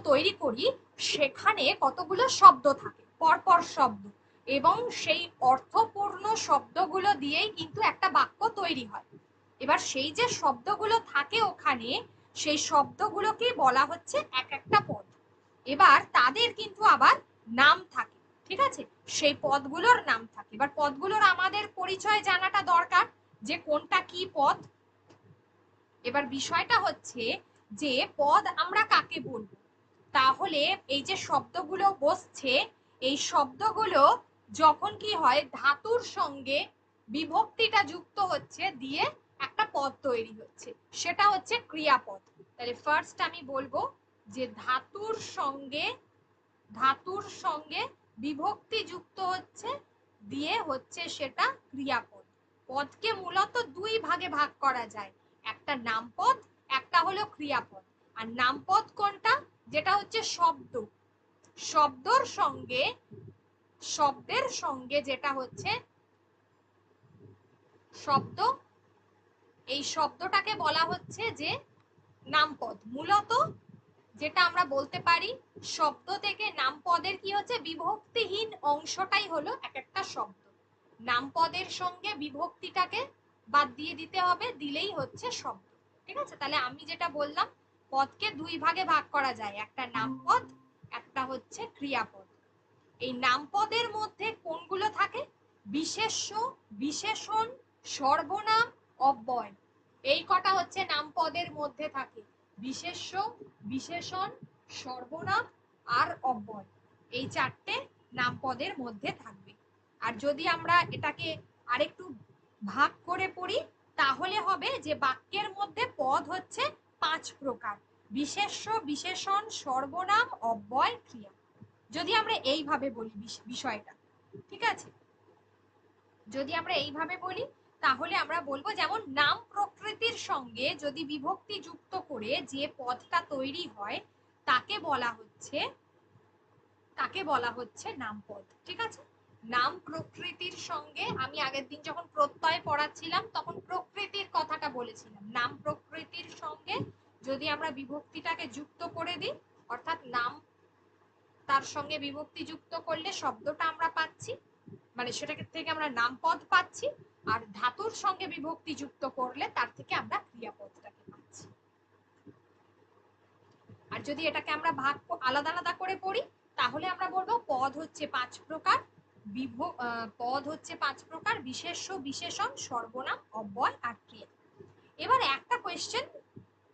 তৈরি করি সেখানে কতগুলো শব্দ থাকে, পরপর শব্দ, এবং সেই অর্থপূর্ণ শব্দগুলো দিয়েই কিন্তু একটা বাক্য তৈরি হয়। এবার সেই যে শব্দগুলো থাকে ওখানে, সেই শব্দগুলোকে বলা হচ্ছে এক একটা পদ। এবার তাদের কিন্তু আবার নাম থাকে, ঠিক আছে, সেই পদগুলোর নাম থাকে। এবার পদগুলোর আমাদের পরিচয় জানাটা দরকার, যে কোনটা কি পদ। এবার বিষয়টা হচ্ছে যে পদ আমরা কাকে বলবো। তাহলে এই যে শব্দগুলো বসছে, এই শব্দগুলো যখন কি হয়, ধাতুর সঙ্গে বিভক্তিটা যুক্ত হচ্ছে, দিয়ে একটা পদ তৈরি হচ্ছে, সেটা হচ্ছে ক্রিয়াপদ। তাহলে ফার্স্ট আমি বলবো যে ধাতুর সঙ্গে বিভক্তি যুক্ত হচ্ছে, দিয়ে হচ্ছে সেটা ক্রিয়াপদ। পদকে মূলত দুই ভাগে ভাগ করা যায়, একটা নামপদ, একটা হলো ক্রিয়াপদ। আর নামপদ কোনটা, যেটা হচ্ছে শব্দের সঙ্গে যেটা হচ্ছে শব্দ, এই শব্দটাকে বলা হচ্ছে যে নামপদ। মূলত যেটা আমরা বলতে পারি, শব্দ থেকে নামপদের কি হচ্ছে, বিভক্তিহীন অংশটাই হলো এক একটা শব্দ। নামপদের সঙ্গে বিভক্তিটাকে বাদ দিয়ে দিতে হবে, দিলেই হচ্ছে শব্দ। ঠিক আছে, তাহলে আমি যেটা বললাম, পদকে দুই ভাগে ভাগ করা যায়, একটা নামপদ, একটা হচ্ছে ক্রিয়াপদ। এই নামপদের মধ্যে কোনগুলো থাকে, বিশেষ্য, বিশেষণ, সর্বনাম, অব্যয়, এই কটা হচ্ছে নামপদের মধ্যে থাকে। বিশেষ্য, বিশেষণ, সর্বনাম আর অব্যয়, এই চারটে নামপদের মধ্যে থাকবে। আর যদি আমরা এটাকে আরেকটু ভাগ করে পড়ি, তাহলে হবে যে বাক্যের মধ্যে পদ হচ্ছে 5 প্রকার: বিশেষ্য, বিশেষণ, সর্বনাম, অব্যয়, ক্রিয়া। যদি আমরা এইভাবে বলি বিষয়টা, ঠিক আছে, যদি আমরা এইভাবে বলি, তাহলে আমরা বলবো, যেমন নাম প্রকৃতির সঙ্গে যদি বিভক্তি যুক্ত করে যে পদটা তৈরি হয়, তাকে বলা হচ্ছে নামপদ। ঠিক আছে, নাম প্রকৃতির সঙ্গে, আমি আগের দিন যখন প্রত্যয় পড়াচ্ছিলাম তখন প্রকৃতির কথাটা বলেছিলাম, নাম প্রকৃতির সঙ্গে যদি আমরা বিভক্তিটাকে যুক্ত করে দিই, অর্থাৎ নাম তার সঙ্গে বিভক্তি যুক্ত করলে শব্দটা আমরা পাচ্ছি, মানে সেটাকে থেকে আমরা নামপদ পাচ্ছি, আর ধাতুর সঙ্গে বিভক্তি যুক্ত করলে তার থেকে আমরা ক্রিয়াপদটাকে পাচ্ছি। আর যদি এটাকে আমরা ভাগ আলাদা আলাদা করে পড়ি, তাহলে আমরা বলবো পদ হচ্ছে 5 প্রকার, পদ হচ্ছে 5 প্রকার: বিশেষ্য, বিশেষণ, সর্বনাম, অব্যয় আর ক্রিয়া। এবার একটা কোয়েশ্চেন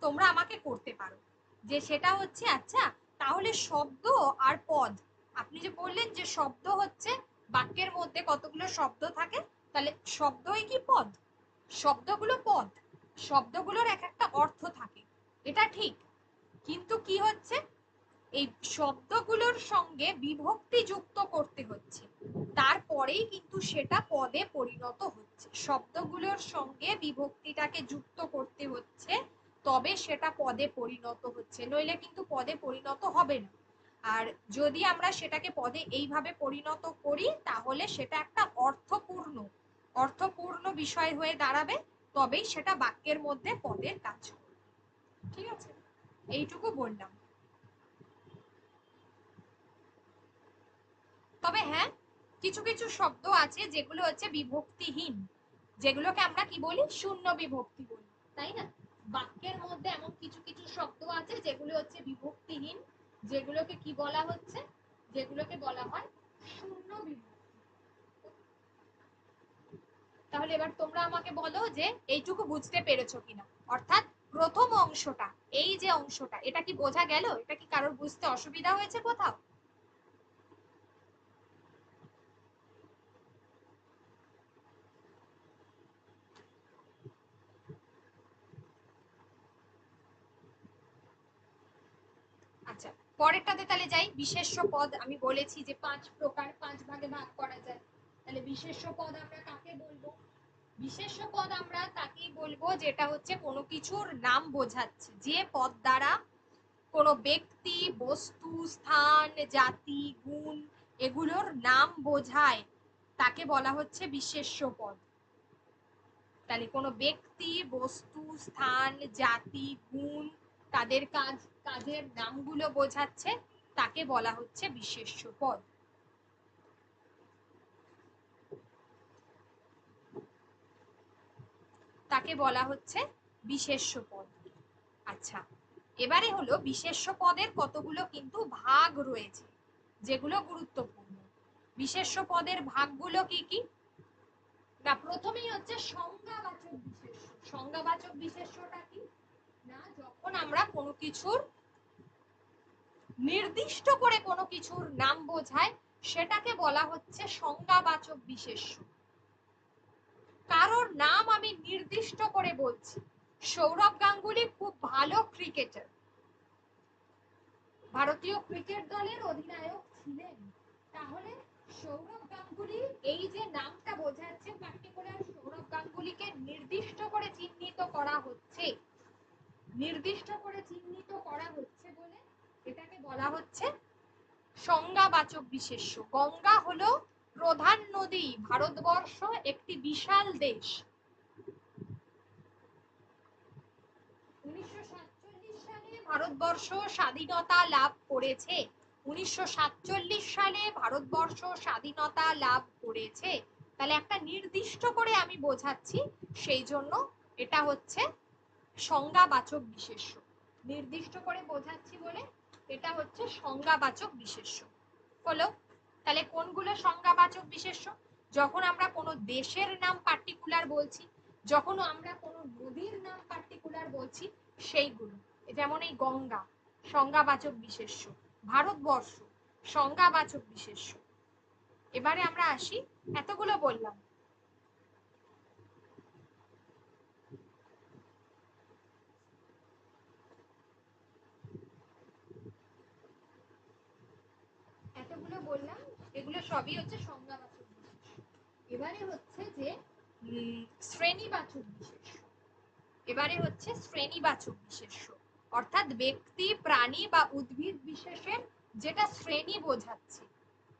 তোমরা আমাকে করতে পারো, যে সেটা হচ্ছে, আচ্ছা তাহলে শব্দ আর পদ, আপনি যে বললেন যে শব্দ হচ্ছে বাক্যের মধ্যে কতগুলো শব্দ থাকে, তাহলে শব্দই কি পদ? শব্দগুলো পদ, শব্দগুলোর এক একটা অর্থ থাকে, এটা ঠিক, কিন্তু কি হচ্ছে, এই শব্দগুলোর সঙ্গে বিভক্তি যুক্ত করতে হচ্ছে, তারপরেই কিন্তু সেটা পদে পরিণত হচ্ছে। শব্দগুলোর সঙ্গে বিভক্তিটাকে যুক্ত করতে হচ্ছে, তবে সেটা পদে পরিণত হচ্ছে, নইলে কিন্তু পদে পরিণত হবে না। আর যদি আমরা সেটাকে পদে এইভাবে পরিণত করি, তাহলে সেটা একটা অর্থপূর্ণ বিষয় হয়ে দাঁড়াবে, তবেই সেটা বাক্যের মধ্যে পদের কাজ করবে। ঠিক আছে, এইটুকু বললাম। তবে হ্যাঁ, কিছু কিছু শব্দ আছে যেগুলো হচ্ছে বিভক্তিহীন, যেগুলোকে আমরা কি বলি, শূন্য বিভক্তি বলি, তাই না? বাক্যের মধ্যে এমন কিছু কিছু শব্দ আছে যেগুলো হচ্ছে বিভক্তিহীন, যেগুলোকে কি বলা হচ্ছে, যেগুলোকে বলা হয় শূন্য বিভক্তি। তাহলে এবার তোমরা আমাকে বলো যে এইটুকু বুঝতে পেরেছো কিনা, অর্থাৎ প্রথম অংশটা, এই যে অংশটা, এটা কি বোঝা গেল? এটা কি কারোর বুঝতে অসুবিধা হয়েছে কোথাও? আচ্ছা, পরেরটাতে তাহলে যাই। বিশেষ্য পদ আমি বলেছি যে 5 প্রকার, 5 ভাগে ভাগ করা যায়। তাহলে বিশেষ্য পদ আমরা কাকে বলবো? বিশেষ্য পদ আমরা তাকেই বলবো যেটা হচ্ছে কোনো কিছুর নাম বোঝাচ্ছে, যে পদ দ্বারা কোনো ব্যক্তি, বস্তু, স্থান, জাতি, গুণ এগুলোর নাম বোঝায়, তাকে বলা হচ্ছে বিশেষ্য পদ। তাহলে কোনো ব্যক্তি, বস্তু, স্থান, জাতি, গুণ, তাদের কাজ, কাজের নামগুলো বোঝাচ্ছে তাকে বলা হচ্ছে বিশেষ্য পদ। তাকে বলা হচ্ছে বিশেষ্য পদ। আচ্ছা, এবারে হলো বিশেষ্য পদের কতগুলো কিন্তু ভাগ রয়েছে যেগুলো গুরুত্বপূর্ণ। বিশেষ্য পদের ভাগগুলো কি কি? না, প্রথমেই হচ্ছে সংজ্ঞাবাচক বিশেষ্য। সংজ্ঞাবাচক বিশেষ্যটা কি? না, যখন আমরা কোনো কিছুর নির্দিষ্ট করে কোনো কিছুর নাম বোঝায় সেটাকে বলা হচ্ছে সংজ্ঞাবাচক বিশেষ্য। কারোর নাম আমি নির্দিষ্ট করে বলছি, সৌরভ গাঙ্গুলি খুব ভালো ক্রিকেটার, ভারতীয় ক্রিকেট দলের অধিনায়ক ছিলেন, তাহলে সৌরভ গাঙ্গুলি এই যে নামটা বোঝাচ্ছে পার্টিকুলার সৌরভ গাঙ্গুলিকে নির্দিষ্ট করে চিহ্নিত করা হচ্ছে, নির্দিষ্ট করে চিহ্নিত করা হচ্ছে বলে এটাকে বলা হচ্ছে সংজ্ঞাবাচক বিশেষ্য। গঙ্গা হলো প্রধান নদী, ভারতবর্ষ একটি বিশাল দেশ। 1947 সালে ভারতবর্ষ স্বাধীনতা লাভ করেছে। 1947 সালে ভারতবর্ষ স্বাধীনতা লাভ করেছে, তাহলে একটা নির্দিষ্ট করে আমি বোঝাচ্ছি, সেই জন্য এটা হচ্ছে সংজ্ঞাবাচক বিশেষ্য। নির্দিষ্ট করে বোঝাচ্ছি বলে এটা হচ্ছে সংজ্ঞাবাচক বিশেষ্য হলো। তাহলে কোনগুলো সংজ্ঞাবাচক বিশেষ্য? যখন আমরা কোনো দেশের নাম পার্টিকুলার বলছি, যখন আমরা কোনো নদীর নাম পার্টিকুলার বলছি, সেইগুলো। যেমন এই গঙ্গা সংজ্ঞাবাচক বিশেষ্য, ভারতবর্ষ সংজ্ঞাবাচক বিশেষ্য। এবারে আমরা আসি, এতগুলো বললাম, এতগুলো বললাম, এগুলো সবই হচ্ছে সংজ্ঞাবাচক বিশেষ্য। এবারে হচ্ছে যে শ্রেণীবাচক বিশেষ্য। এবারে হচ্ছে শ্রেণীবাচক বিশেষ্য, অর্থাৎ ব্যক্তি, প্রাণী বা উদ্ভিদ বিশেষের যেটা শ্রেণী বোঝাচ্ছে।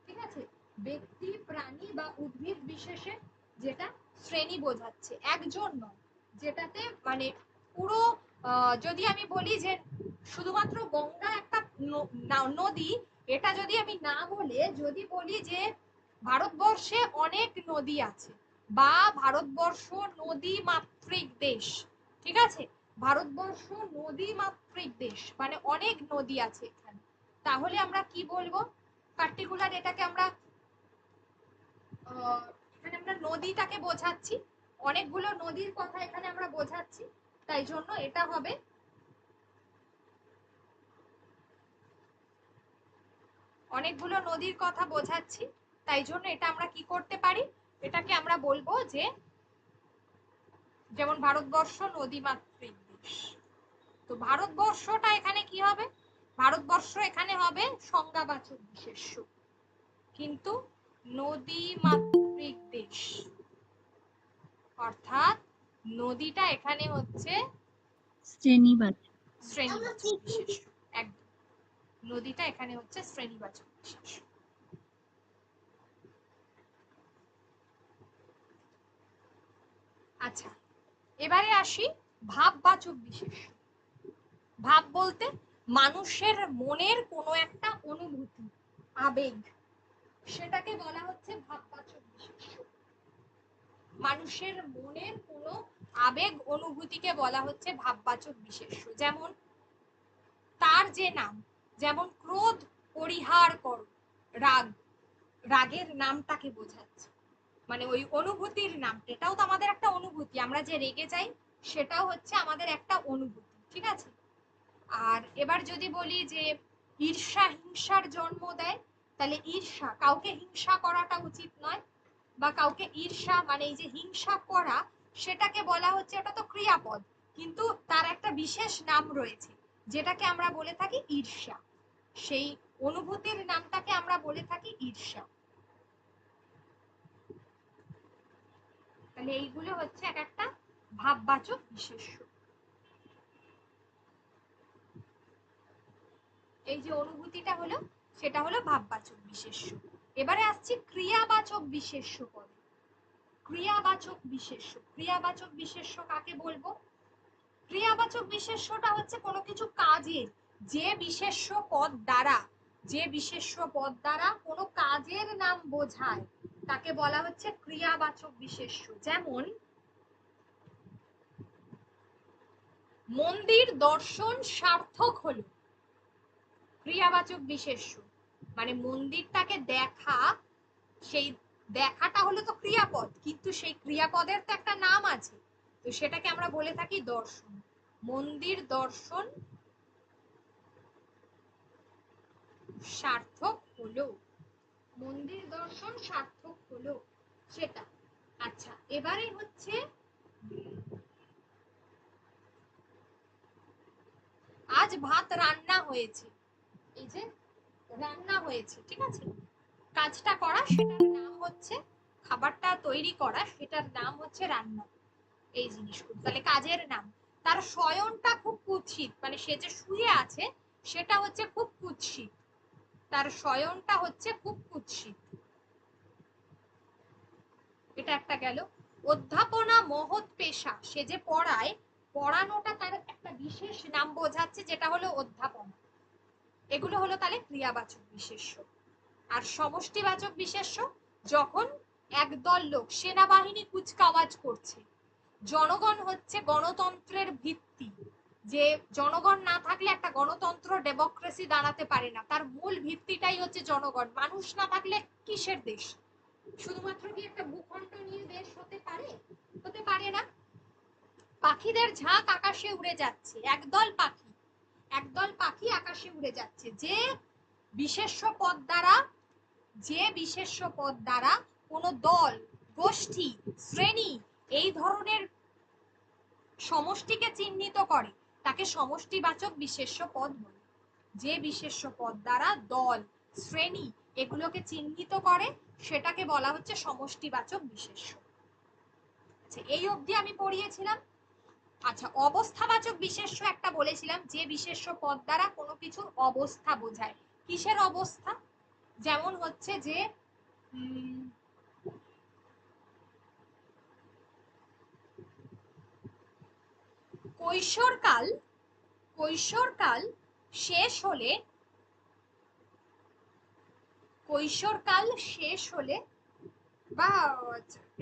ঠিক আছে, ব্যক্তি, প্রাণী বা উদ্ভিদ বিশেষের যেটা শ্রেণী বোঝাচ্ছে, একজন নয়, যেটাতে মানে পুরো যদি আমি বলি যে শুধুমাত্র গঙ্গা একটা নদী, এটা যদি আমি না বলে যদি বলি যে ভারতবর্ষে অনেক নদী আছে, বা ভারতবর্ষ নদী মাতৃক দেশ, ঠিক আছে, ভারতবর্ষ নদী মাতৃক দেশ মানে অনেক নদী আছে এখানে, তাহলে আমরা কি বলবো? পার্টিকুলার এটাকে আমরা এখানে আমরা নদীটাকে বোঝাচ্ছি, অনেকগুলো নদীর কথা এখানে আমরা বোঝাচ্ছি, তাই জন্য এটা হবে অনেকগুলো নদীর কথা বোঝাচ্ছি, তাই জন্য এটা আমরা কি করতে পারি? এটাকে আমরা বলবো যে যেমন ভারতবর্ষ নদীমাতৃক দেশ, তো ভারতবর্ষটা এখানে কি হবে? ভারতবর্ষ এখানে হবে সংজ্ঞাবাচক বিশেষ্য, কিন্তু নদীমাতৃক দেশ অর্থাৎ নদীটা এখানে হচ্ছে শ্রেণীবাচক বিশেষ্য। একদম, নদীটা এখানে হচ্ছে শ্রেণীবাচক বিশেষ্য। আচ্ছা, এবারে আসি ভাববাচক বিশেষ্য। ভাব বলতে মানুষের মনের কোনো একটা অনুভূতি, আবেগ, সেটাকে বলা হচ্ছে ভাববাচক বিশেষ্য। মানুষের মনের কোনো আবেগ অনুভূতিকে বলা হচ্ছে ভাববাচক বিশেষ্য। যেমন তার যে নাম, যেমন ক্রোধ পরিহার করো, রাগ, রাগের নামটাকে বোঝাচ্ছে, মানে ওই অনুভূতির নাম, এটাও তো আমাদের একটা অনুভূতি, আমরা যে রেগে যাই সেটাও হচ্ছে আমাদের একটা অনুভূতি, ঠিক আছে। আর এবার যদি বলি যে ঈর্ষা হিংসার জন্ম দেয়, তাহলে ঈর্ষা, কাউকে হিংসা করাটা উচিত নয়, বা কাউকে ঈর্ষা মানে এই যে হিংসা করা, সেটাকে বলা হচ্ছে, এটা তো ক্রিয়াপদ, কিন্তু তার একটা বিশেষ নাম রয়েছে যেটাকে আমরা বলে থাকি ঈর্ষা, সেই অনুভূতির নামটাকে আমরা বলে থাকি ঈর্ষা। তাহলে এইগুলো হচ্ছে এক একটা ভাববাচক বিশেষ্য। এই যে অনুভূতিটা হলো সেটা হলো ভাববাচক বিশেষ্য। এবারে আসছি ক্রিয়াবাচক বিশেষ্য পদে। ক্রিয়াবাচক বিশেষ্য, ক্রিয়াবাচক বিশেষ্য কাকে বলবো? ক্রিয়াবাচক বিশেষ্যটা হচ্ছে কোনো কিছু কাজের যে বিশেষ্য পদ দ্বারা কোনো কাজের নাম বোঝায় তাকে বলা হচ্ছে ক্রিয়াবাচক বিশেষ্য। যেমন মন্দির দর্শন সার্থক হলো, ক্রিয়াবাচক বিশেষ্য। মানে মন্দিরটাকে দেখা, সেই দেখাটা হলো তো ক্রিয়াপদ, কিন্তু সেই ক্রিয়াপদের তো একটা নাম আছে, তো সেটাকে আমরা বলে থাকি দর্শন। মন্দির দর্শন সার্থক হলো, মন্দির দর্শন সার্থক হলো, সেটা। আচ্ছা, এবারে হচ্ছে আজ ভাত রান্না হয়েছে, এই যে রান্না হয়েছে, ঠিক আছে, কাজটা করা সেটার নাম হচ্ছে, খাবারটা তৈরি করা সেটার নাম হচ্ছে রান্না। এই জিনিসগুলো তাহলে কাজের নাম। তার শয়নটা খুব কুৎসিত, মানে সে যে শুয়ে আছে সেটা হচ্ছে খুব কুৎসিত, তার শয়নটা হচ্ছে খুব কুৎসিত, এটা একটা গেল। অধ্যাপনা মহৎ পেশা, সে যে পড়ায়, পড়ানোটা তার একটা বিশেষ নাম বোঝাচ্ছে, যেটা হলো অধ্যাপনা। এগুলো হলো তাহলে ক্রিয়াবাচক বিশেষ্য। আর সমষ্টিবাচক বিশেষ্য, যখন একদল লোক সেনাবাহিনী কুচকাওয়াজ করছে, জনগণ হচ্ছে গণতন্ত্রের ভিত্তি, যে জনগণ না থাকলে একটা গণতন্ত্র ডেমোক্রেসি দাঁড়াতে পারে না, তার মূল ভিত্তিটাই হচ্ছে জনগণ। মানুষ না থাকলে কিসের দেশ? শুধুমাত্র কি একটা ভূখণ্ড নিয়ে দেশ হতে পারে? হতে পারে না। পাখিদের ঝাঁক আকাশে উড়ে যাচ্ছে, একদল পাখি আকাশে উড়ে যাচ্ছে, বিশেষ্য পদ দ্বারা যে বিশেষ্য পদ দ্বারা কোনো দল, গোষ্ঠী, শ্রেণী এই ধরনের সমষ্টিকে চিহ্নিত করে তাকে সমষ্টিবাচক বিশেষ্য পদ বলে। যে বিশেষ্য পদ দ্বারা দল, শ্রেণী এগুলোকে চিহ্নিত করে সেটাকে বলা হচ্ছে সমষ্টিবাচক বিশেষ্য। আচ্ছা, এই অবধি আমি পড়িয়েছিলাম। আচ্ছা, অবস্থাবাচক বিশেষ্য একটা বলেছিলাম, যে বিশেষ্য পদ দ্বারা কোনো কিছুর অবস্থা বোঝায়। কিসের অবস্থা? যেমন হচ্ছে যে কৈশোরকাল, কৈশোরকাল শেষ হলে, কৈশোরকাল শেষ হলে, বা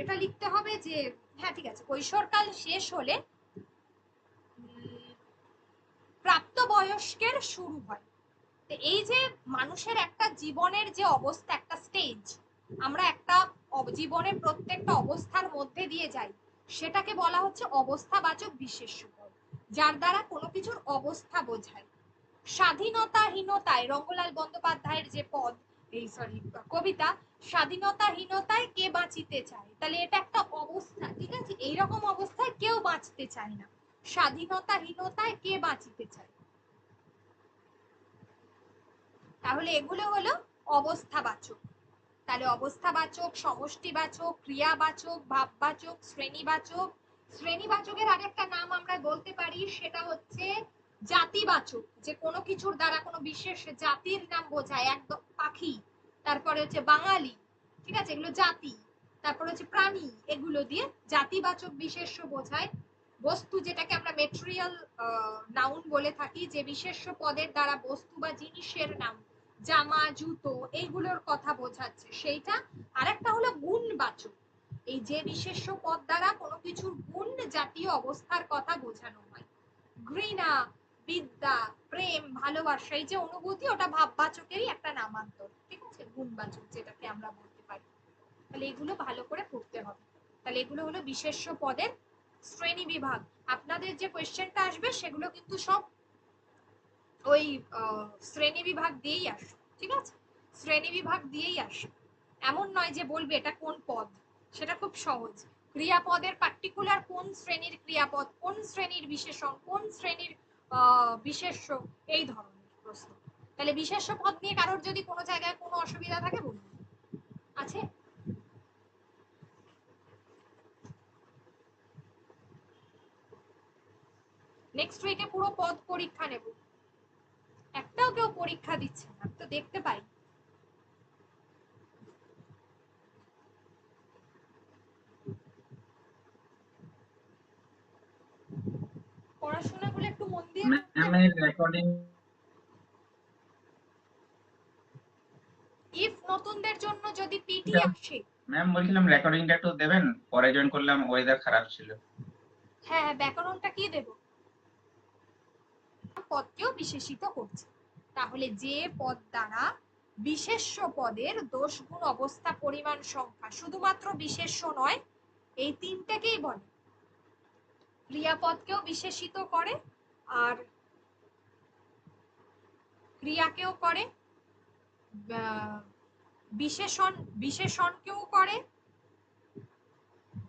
এটা লিখতে হবে যে, হ্যাঁ ঠিক আছে, কৈশোরকাল শেষ হলে প্রাপ্তবয়স্কের শুরু হয়। তো এই যে মানুষের একটা জীবনের যে অবস্থা, একটা স্টেজ, আমরা একটা জীবনের প্রত্যেকটা অবস্থার মধ্যে দিয়ে যাই, সেটাকে বলা হচ্ছে অবস্থাবাচক বিশেষ্য পদ, যার দ্বারা কোনো কিছুর অবস্থা বোঝায়। স্বাধীনতাহীনতায়, রঙ্গলাল বন্দ্যোপাধ্যায়ের যে পদ, এই সরি কবিতা, স্বাধীনতাহীনতায় কে বাঁচিতে চায়, তাহলে এটা একটা অবস্থা, ঠিক আছে, এইরকম অবস্থায় কেউ বাঁচতে চায় না, স্বাধীনতাহীনতায় কে বাঁচিতে চায়। তাহলে এগুলো হলো অবস্থাবাচক। তাহলে অবস্থাবাচক, সমষ্টিবাচক, ক্রিয়াবাচক, ভাববাচক, শ্রেণীবাচক। শ্রেণীবাচকের আরেকটা নাম আমরা বলতে পারি, সেটা হচ্ছে জাতিবাচক, যে কোনো কিছুর দ্বারা কোনো বিশেষ জাতির নাম বোঝায়, একদম পাখি, তারপরে হচ্ছে বাঙালি, ঠিক আছে, এগুলো জাতি। তারপরে হচ্ছে প্রাণী, এগুলো দিয়ে জাতিবাচক বিশেষ্য বোঝায়। বস্তু, যেটাকে আমরা মেটেরিয়াল নাউন বলে থাকি, যে বিশেষ্য পদের দ্বারা বস্তু বা জিনিসের নাম, জামা, জুতো এইগুলোর কথা বোঝাচ্ছে সেইটা। আরেকটা হলো গুণবাচক, এই যে বিশেষ্য পদ দ্বারা কোনো কিছুর গুণ জাতীয় অবস্থার কথা বোঝানো হয়। ঘৃণা, বিদ্যা, প্রেম, ভালোবাসা, এই যে অনুভূতি, ওটা ভাববাচকেরই একটা নামান্তর, ঠিক আছে, গুণবাচক যেটাকে আমরা বলতে পারি। তাহলে এগুলো ভালো করে পড়তে হবে। তাহলে এগুলো হলো বিশেষ্য পদের শ্রেণী বিভাগ। আপনাদের যে কোয়েশ্চেনটা আসবে সেগুলো কিন্তু সব ওই শ্রেণী বিভাগ দিয়েই আসে, ঠিক আছে, শ্রেণী বিভাগ দিয়েই আসে। এমন নয় যে বলবে এটা কোন পদ, সেটা খুব সহজ। ক্রিয়াপদের পার্টিকুলার কোন শ্রেণীর ক্রিয়াপদ, কোন শ্রেণীর বিশেষণ, কোন শ্রেণীর বিশেষ্য, এই ধরনের প্রশ্ন। তাহলে বিশেষ্য পদ নিয়ে কারোর যদি কোনো জায়গায় কোনো অসুবিধা থাকে বলুন। আছে? নেক্সট উইকে পুরো পদ পরীক্ষা নেব। একটাও কেউ পরীক্ষা দিচ্ছে না তো, দেখতে পাই। পড়াশোনা গুলো একটু মন দিয়ে করতে হবে। ম্যামের রেকর্ডিং ইফ নতুনদের জন্য যদি পিটি এটা আসে, ম্যাম বলছিলাম রেকর্ডিংটা একটু দেবেন, পরে জয়েন করলাম, ওয়েদার খারাপ ছিল। হ্যাঁ হ্যাঁ, ব্যাকরণটা কি দেব? পদকেও বিশেষিত করছে। তাহলে যে পদ দ্বারা বিশেষ্য পদের দোষ গুণ অবস্থা পরিমাণ সংখ্যা, শুধুমাত্র বিশেষ্য নয়, এই তিনটাকেই বলে। ক্রিয়াপদকেও বিশেষিত করে, আর ক্রিয়াকেও করে, বিশেষণ বিশেষণকেও করে,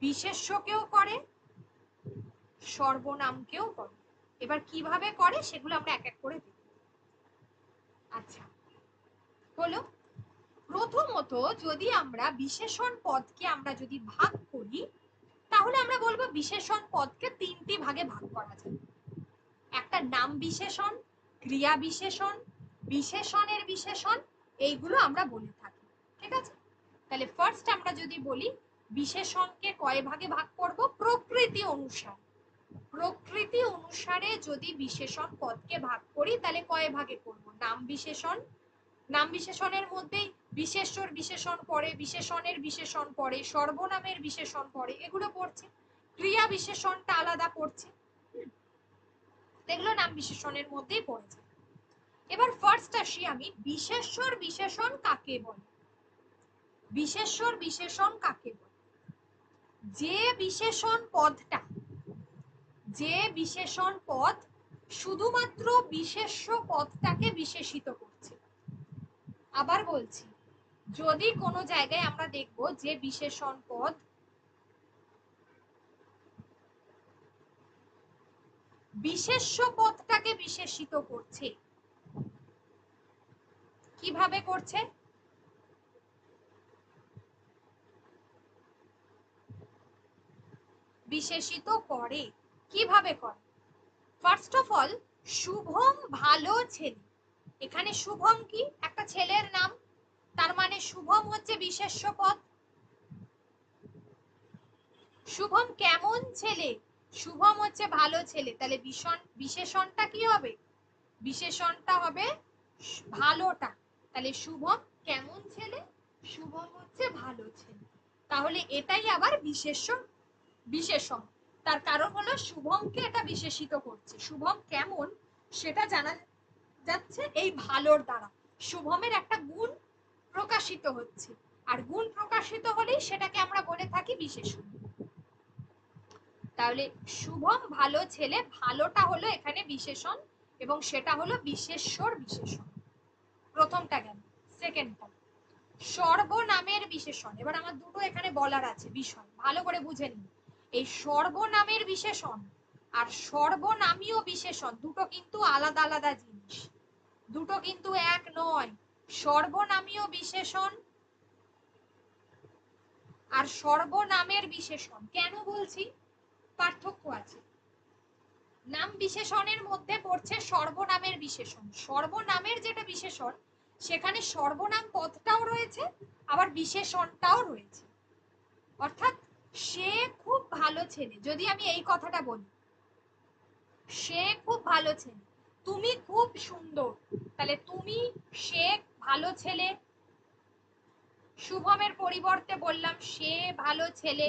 বিশেষ্যকেও করে, সর্বনামকেও করে। এবার কিভাবে করে সেগুলো আমরা এক এক করে দেখব। আচ্ছা, হলো প্রথমত, যদি আমরা বিশেষণ পদকে আমরা যদি ভাগ করি, তাহলে আমরা বলবো বিশেষণ পদকে তিনটি ভাগে ভাগ করা যায়। একটা নাম বিশেষণ, ক্রিয়া বিশেষণ, বিশেষণের বিশেষণ, এইগুলো আমরা বলে থাকি। ঠিক আছে, তাহলে ফার্স্ট আমরা যদি বলি বিশেষণকে কয় ভাগে ভাগ করব? প্রকৃতি অনুসারে। প্রকৃতি অনুসারে যদি বিশেষণ পদকে ভাগ করি তাহলে কয় ভাগে করব? নাম বিশেষণ, নাম বিশেষণের মধ্যেই বিশেষ্যর বিশেষণ পড়ে, বিশেষণের বিশেষণ পড়ে, সর্বনামের বিশেষণ পড়ে, এগুলো পড়ছে। ক্রিয়া বিশেষণটা আলাদা পড়ছে, এগুলো নাম বিশেষণের মধ্যেই পড়েছে। এবার ফার্স্ট আসি আমি, বিশেষ্যর বিশেষণ কাকে বলে? বিশেষ্যর বিশেষণ কাকে বলে? যে বিশেষণ পদটা, যে বিশেষণ পদ শুধুমাত্র বিশেষ্য পদটাকে বিশেষিত করছে। আবার বলছি, যদি কোনো জায়গায় আমরা দেখব যে বিশেষণ পদ বিশেষ্য পদটাকে বিশেষিত করছে, কিভাবে করছে? বিশেষিত করে। কিভাবে করে? ফার্স্ট অফ অল, শুভম ভালো ছেলে, এখানে শুভম কি? একটা ছেলের নাম, তার মানে শুভম হচ্ছে বিশেষ্য পদ। শুভম কেমন ছেলে? শুভম হচ্ছে ভালো ছেলে, তাহলে বিশেষণটা কি হবে? বিশেষণটা হবে ভালোটা। তাহলে শুভম কেমন ছেলে? শুভম হচ্ছে ভালো ছেলে। তাহলে এটাই আবার বিশেষণ। তার কারণ হলো শুভমকে এটা বিশেষিত করছে। শুভম কেমন সেটা জানা যাচ্ছে এই ভালোর দ্বারা। শুভমের একটা গুণ প্রকাশিত হচ্ছে, আর গুণ প্রকাশিত হলেই সেটাকে আমরা বলে থাকি বিশেষণ। তাহলে শুভম ভালো ছেলে, ভালোটা হলো এখানে বিশেষণ এবং সেটা হলো বিশেষ্যর বিশেষণ। প্রথমটা গেল। সেকেন্ডটা সর্বনামের বিশেষণ। এবার আমার দুটো এখানে বলার আছে বিষয়, ভালো করে বুঝে নিন। এই সর্বনামের বিশেষণ আর সর্বনামীয় বিশেষণ দুটো কিন্তু আলাদা আলাদা জিনিস, দুটো কিন্তু এক নয়। সর্বনামীয় বিশেষণ আর সর্বনামের বিশেষণ কেন বলছি? পার্থক্য আছে। নাম বিশেষণের মধ্যে পড়ছে সর্বনামের বিশেষণ। সর্বনামের যেটা বিশেষণ, সেখানে সর্বনাম পদটাও রয়েছে, আবার বিশেষণটাও রয়েছে। অর্থাৎ সে খুব ভালো ছেলে, যদি আমি এই কথাটা বলি, সে খুব ভালো ছেলে, তুমি খুব সুন্দর, তাহলে তুমি, সে ভালো ছেলে, শুভমের পরিবর্তে বললাম সে ভালো ছেলে,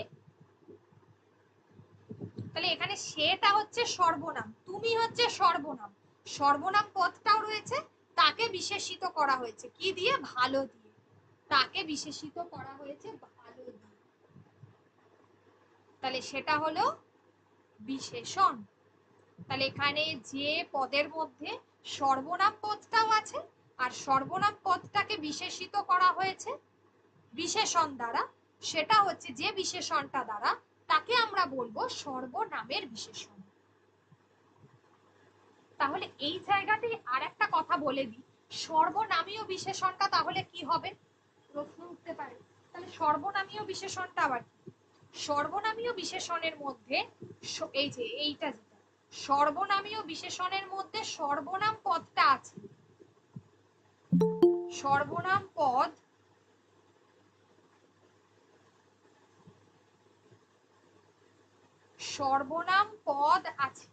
তাহলে এখানে সেটা হচ্ছে সর্বনাম, তুমি হচ্ছে সর্বনাম। সর্বনাম পদটাও রয়েছে, তাকে বিশেষিত করা হয়েছে কি দিয়ে? ভালো দিয়ে। তাকে বিশেষিত করা হয়েছে ভালো দিয়ে, তাহলে সেটা হলো বিশেষণ। তাহলে এখানে যে পদের মধ্যে সর্বনাম পদটাও আছে আর সর্বনাম পদটাকে বিশেষিত করা হয়েছে বিশেষণ দ্বারা, সেটা হচ্ছে যে বিশেষণটা দ্বারা, তাকে আমরা বলবো সর্বনামের বিশেষণ। তাহলে এই জায়গাতে আর একটা কথা বলে দিই, সর্বনামীয় বিশেষণটা তাহলে কি হবে? প্রশ্ন উঠতে পারে, তাহলে সর্বনামীয় বিশেষণটা আবার কি? সর্বনামীয় বিশেষণের মধ্যে এই যে এইটা যেটা সর্বনামীয় বিশেষণের মধ্যে সর্বনাম পদটা আছে। সর্বনাম পদ সর্বনাম পদ আছে,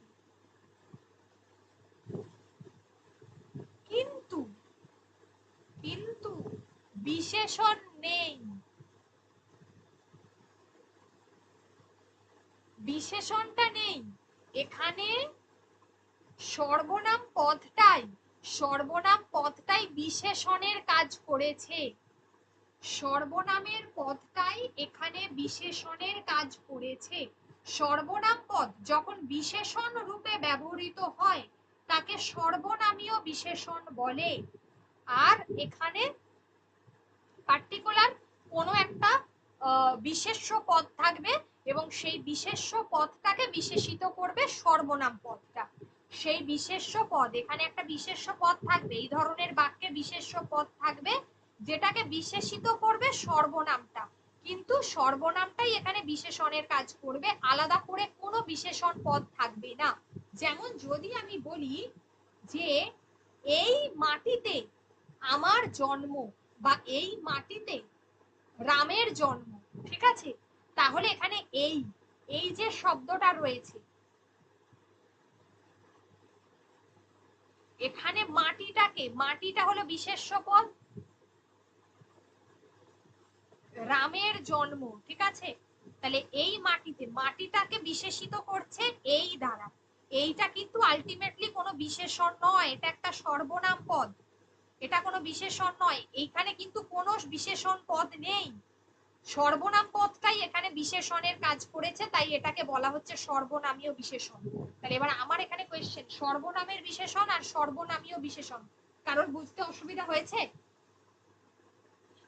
কিন্তু কিন্তু বিশেষণ নেই, বিশেষণটা নেই এখানে, সর্বনাম পদটাই বিশেষণের কাজ করেছে, সর্বনামের পদটাই এখানে বিশেষণের কাজ করেছে। সর্বনাম পদ যখন বিশেষণ রূপে ব্যবহৃত হয় তাকে সর্বনামীয় বিশেষণ বলে। আর এখানে পার্টিকুলার কোনো একটা বিশেষ্য পদ থাকবে এবং সেই বিশেষ্য পদটাকে বিশেষিত করবে সর্বনাম পদটা। সেই বিশেষ্য পদ, এখানে একটা বিশেষ্য পদ থাকবে, এই ধরনের বাক্যে বিশেষ্য পদ থাকবে যেটাকে বিশেষিত করবে সর্বনামটা, কিন্তু সর্বনামটাই এখানে বিশেষণের কাজ করবে, আলাদা করে কোনো বিশেষণ পদ থাকবে না। যেমন যদি আমি বলি যে এই মাটিতে আমার জন্ম, বা এই মাটিতে রামের জন্ম, ঠিক আছে, তাহলে এখানে এই এই যে শব্দটা রয়েছে, এখানে মাটিটা হলো বিশেষ্য পদ, রামের জন্ম, ঠিক আছে, তাহলে এই মাটিটাকে বিশেষিত করছে এই দ্বারা। এইটা কিন্তু আলটিমেটলি কোনো বিশেষণ নয়, এটা একটা সর্বনাম পদ, এটা কোনো বিশেষণ নয়, এইখানে কিন্তু কোনো বিশেষণ পদ নেই, সর্বনাম পদটাই এখানে বিশেষণের কাজ করেছে, তাই এটাকে বলা হচ্ছে সর্বনামীয় বিশেষণ। তাহলে এবার আমার এখানে কোয়েশ্চেন, সর্বনামের বিশেষণ আর সর্বনামীয় বিশেষণ কারোর বুঝতে অসুবিধা হয়েছে?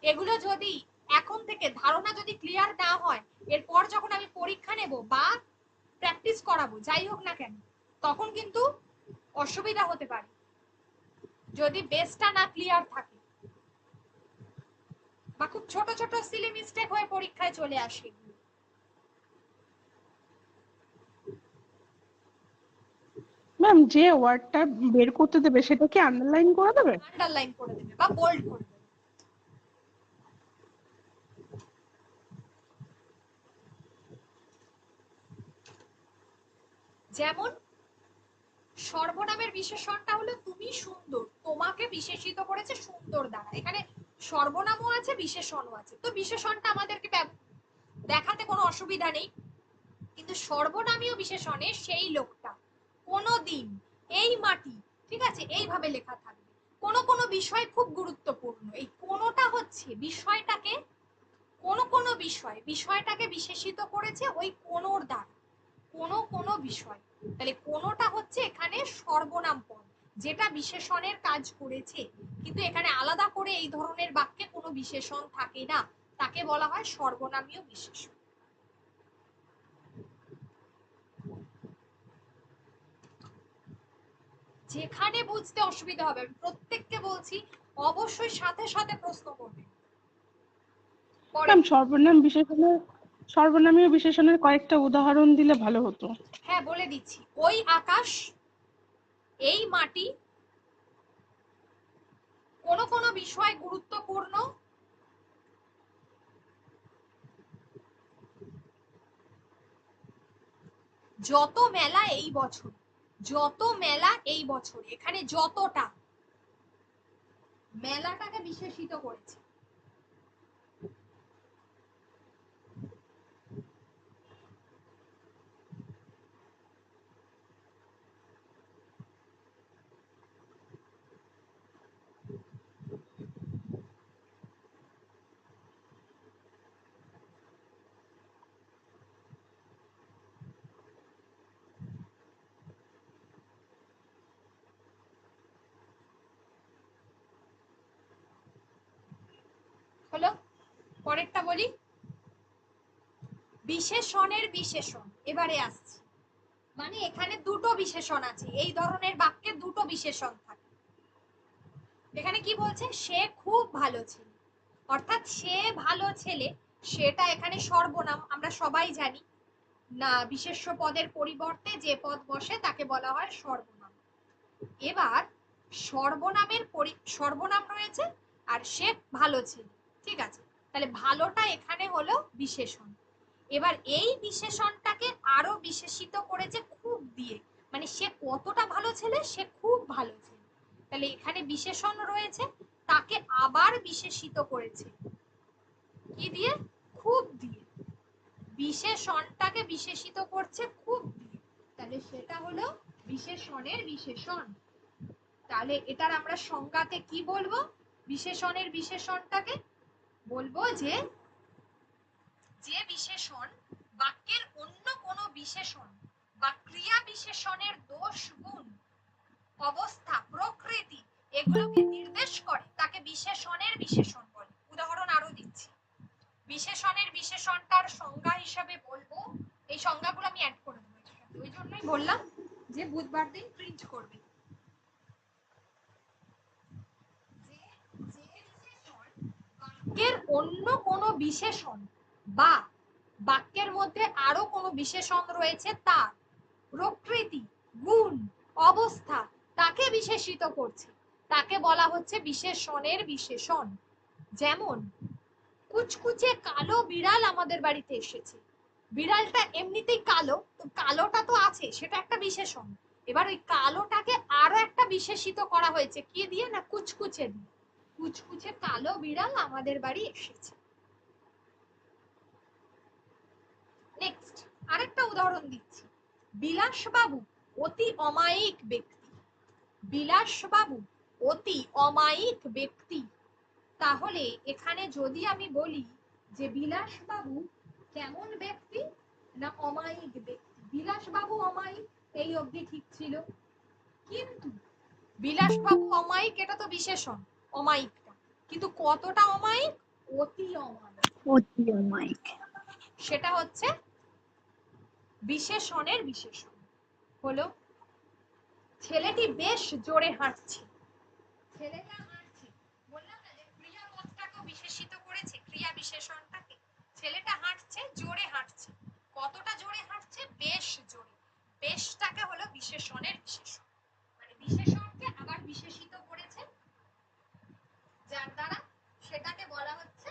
এগুলো যদি এখন থেকে ধারণা যদি ক্লিয়ার না হয়, এরপর যখন আমি পরীক্ষা নেব বা প্র্যাকটিস করাবো যাই হোক না কেন, তখন কিন্তু অসুবিধা হতে পারে যদি বেসটা না ক্লিয়ার থাকে, বা খুব ছোট ছোট সিলি মিস্টেক হয়ে পরীক্ষায় চলে আসে। ম্যাম যে ওয়ার্ডটা বের করতে দেবে সেটা কি আন্ডারলাইন করে দেবে? আন্ডারলাইন করে দেবে বা বোল্ড করে দেবে। যেমন সর্বনামের বিশেষণটা হলো তুমি সুন্দর, তোমাকে বিশেষিত করেছে সুন্দর দ্বারা, এখানে সর্বনামও আছে বিশেষণও আছে, তো বিশেষণটা আমাদেরকে দেখাতে কোনো অসুবিধা নেই, কিন্তু সর্বনামীয় বিশেষণে সেই লোকটা, কোনো দিন, এই মাটি, ঠিক আছে, এইভাবে লেখা থাকবে। কোনো কোনো বিষয় খুব গুরুত্বপূর্ণ, এই কোনোটা হচ্ছে বিষয়টাকে, কোনো বিষয়টাকে বিশেষিত করেছে ওই কোনোর দ্বারা, কোনো বিষয়, তাহলে কোনোটা হচ্ছে এখানে সর্বনাম পদ যেটা বিশেষণের কাজ করেছে, কিন্তু এখানে আলাদা করে এই ধরনের বাক্যে কোনো বিশেষণ থাকে না, তাকে বলা হয় সর্বনামীয় বিশেষণ। যেখানে বুঝতে অসুবিধা হবে আমি প্রত্যেককে বলছি অবশ্যই সাথে সাথে প্রশ্ন করবে। ম্যাম সর্বনামীয় বিশেষণের কয়েকটা উদাহরণ দিলে ভালো হতো। হ্যাঁ বলে দিচ্ছি, ওই আকাশ, এই মাটি, কোনো বিষয় গুরুত্বপূর্ণ, যত মেলা এই বছর, যত মেলা এই বছর, এখানে যতটা মেলাটাকে বিশেষিত করেছে। হলো, পরেরটা বলি, বিশেষণের বিশেষণ, এবারে আসছি, মানে এখানে দুটো বিশেষণ আছে, এই ধরনের বাক্যে দুটো বিশেষণ থাকে। এখানে কি বলছে, সে খুব ভালো ছেলে, অর্থাৎ সে ভালো ছেলে, সেটা এখানে সর্বনাম, আমরা সবাই জানি না, বিশেষ্য পদের পরিবর্তে যে পদ বসে তাকে বলা হয় সর্বনাম। এবার সর্বনাম রয়েছে আর সে ভালো ছেলে, ঠিক আছে, তাহলে ভালোটা এখানে হলো বিশেষণ। এবার এই বিশেষণটাকে আরো বিশেষিত করেছে খুব দিয়ে, মানে সে কতটা ভালো ছেলে, সে খুব ভালো ছেলে, তাহলে এখানে বিশেষণ রয়েছে, তাকে আবার বিশেষিত করেছে কি দিয়ে? খুব দিয়ে। বিশেষণটাকে বিশেষিত করছে খুব দিয়ে, তাহলে সেটা হলো বিশেষণের বিশেষণ। তাহলে এটার আমরা সংজ্ঞাতে কি বলবো? বিশেষণের বিশেষণটাকে বলবো যে যে বিশেষণ বাক্যের অন্য কোনো বিশেষণ বা ক্রিয়া বিশেষণের দোষ, গুণ, অবস্থা, প্রকৃতি এগুলোকে নির্দেশ করে তাকে বিশেষণের বিশেষণ বলে। উদাহরণ আরো দিচ্ছি। বিশেষণের বিশেষণটার সংজ্ঞা হিসাবে বলবো, এই সংজ্ঞাগুলো আমি অ্যাড করে দেবো, ওই জন্যই বললাম যে বুধবার দিন প্রিন্ট করবে। বাক্যের অন্য কোনো বিশেষণ বা বাক্যের মধ্যে আরো কোনো বিশেষণ রয়েছে তার প্রকৃতি, গুণ, অবস্থা তাকে বিশেষিত করছে, তাকে বলা হচ্ছে বিশেষণের বিশেষণ। যেমন কুচকুচে কালো বিড়াল আমাদের বাড়িতে এসেছে। বিড়ালটা এমনিতেই কালো, তো কালোটা তো আছে, সেটা একটা বিশেষণ। এবার ওই কালোটাকে আরো একটা বিশেষিত করা হয়েছে কি দিয়ে? না কুচকুচে দিয়ে। কুচকুচে কালো বিড়াল আমাদের বাড়ি এসেছে। নেক্সট আরেকটা উদাহরণ দিচ্ছি। বিলাসবাবু অতি অমায়িক ব্যক্তি। বিলাসবাবু অতি অমায়িক ব্যক্তি। তাহলে এখানে যদি আমি বলি যে বিলাসবাবু কেমন ব্যক্তি? না অমায়িক ব্যক্তি। বিলাসবাবু অমায়িক, এই অবধি ঠিক ছিল, কিন্তু বিলাসবাবু অমায়িক এটা তো বিশেষণ অমায়িকটা, কিন্তু কতটা অমায়িক? অতি অমায়িক। অতি অমায়িক। সেটা হচ্ছে বিশেষণের বিশেষণ। হলো ছেলেটি বেশ জোরে হাঁটছে। ছেলেটা হাঁটছে, বললাম না যে ক্রিয়াপদটাকে বিশেষিত করেছে, ক্রিয়া বিশেষণটাকে। ছেলেটা হাঁটছে, জোরে হাঁটছে। কতটা জোরে হাঁটছে? বেশ জোরে। বেশটাকে হলো বিশেষণের বিশেষণ, মানে বিশেষণকে আবার বিশেষিত করেছে যার দ্বারা সেটাকে বলা হচ্ছে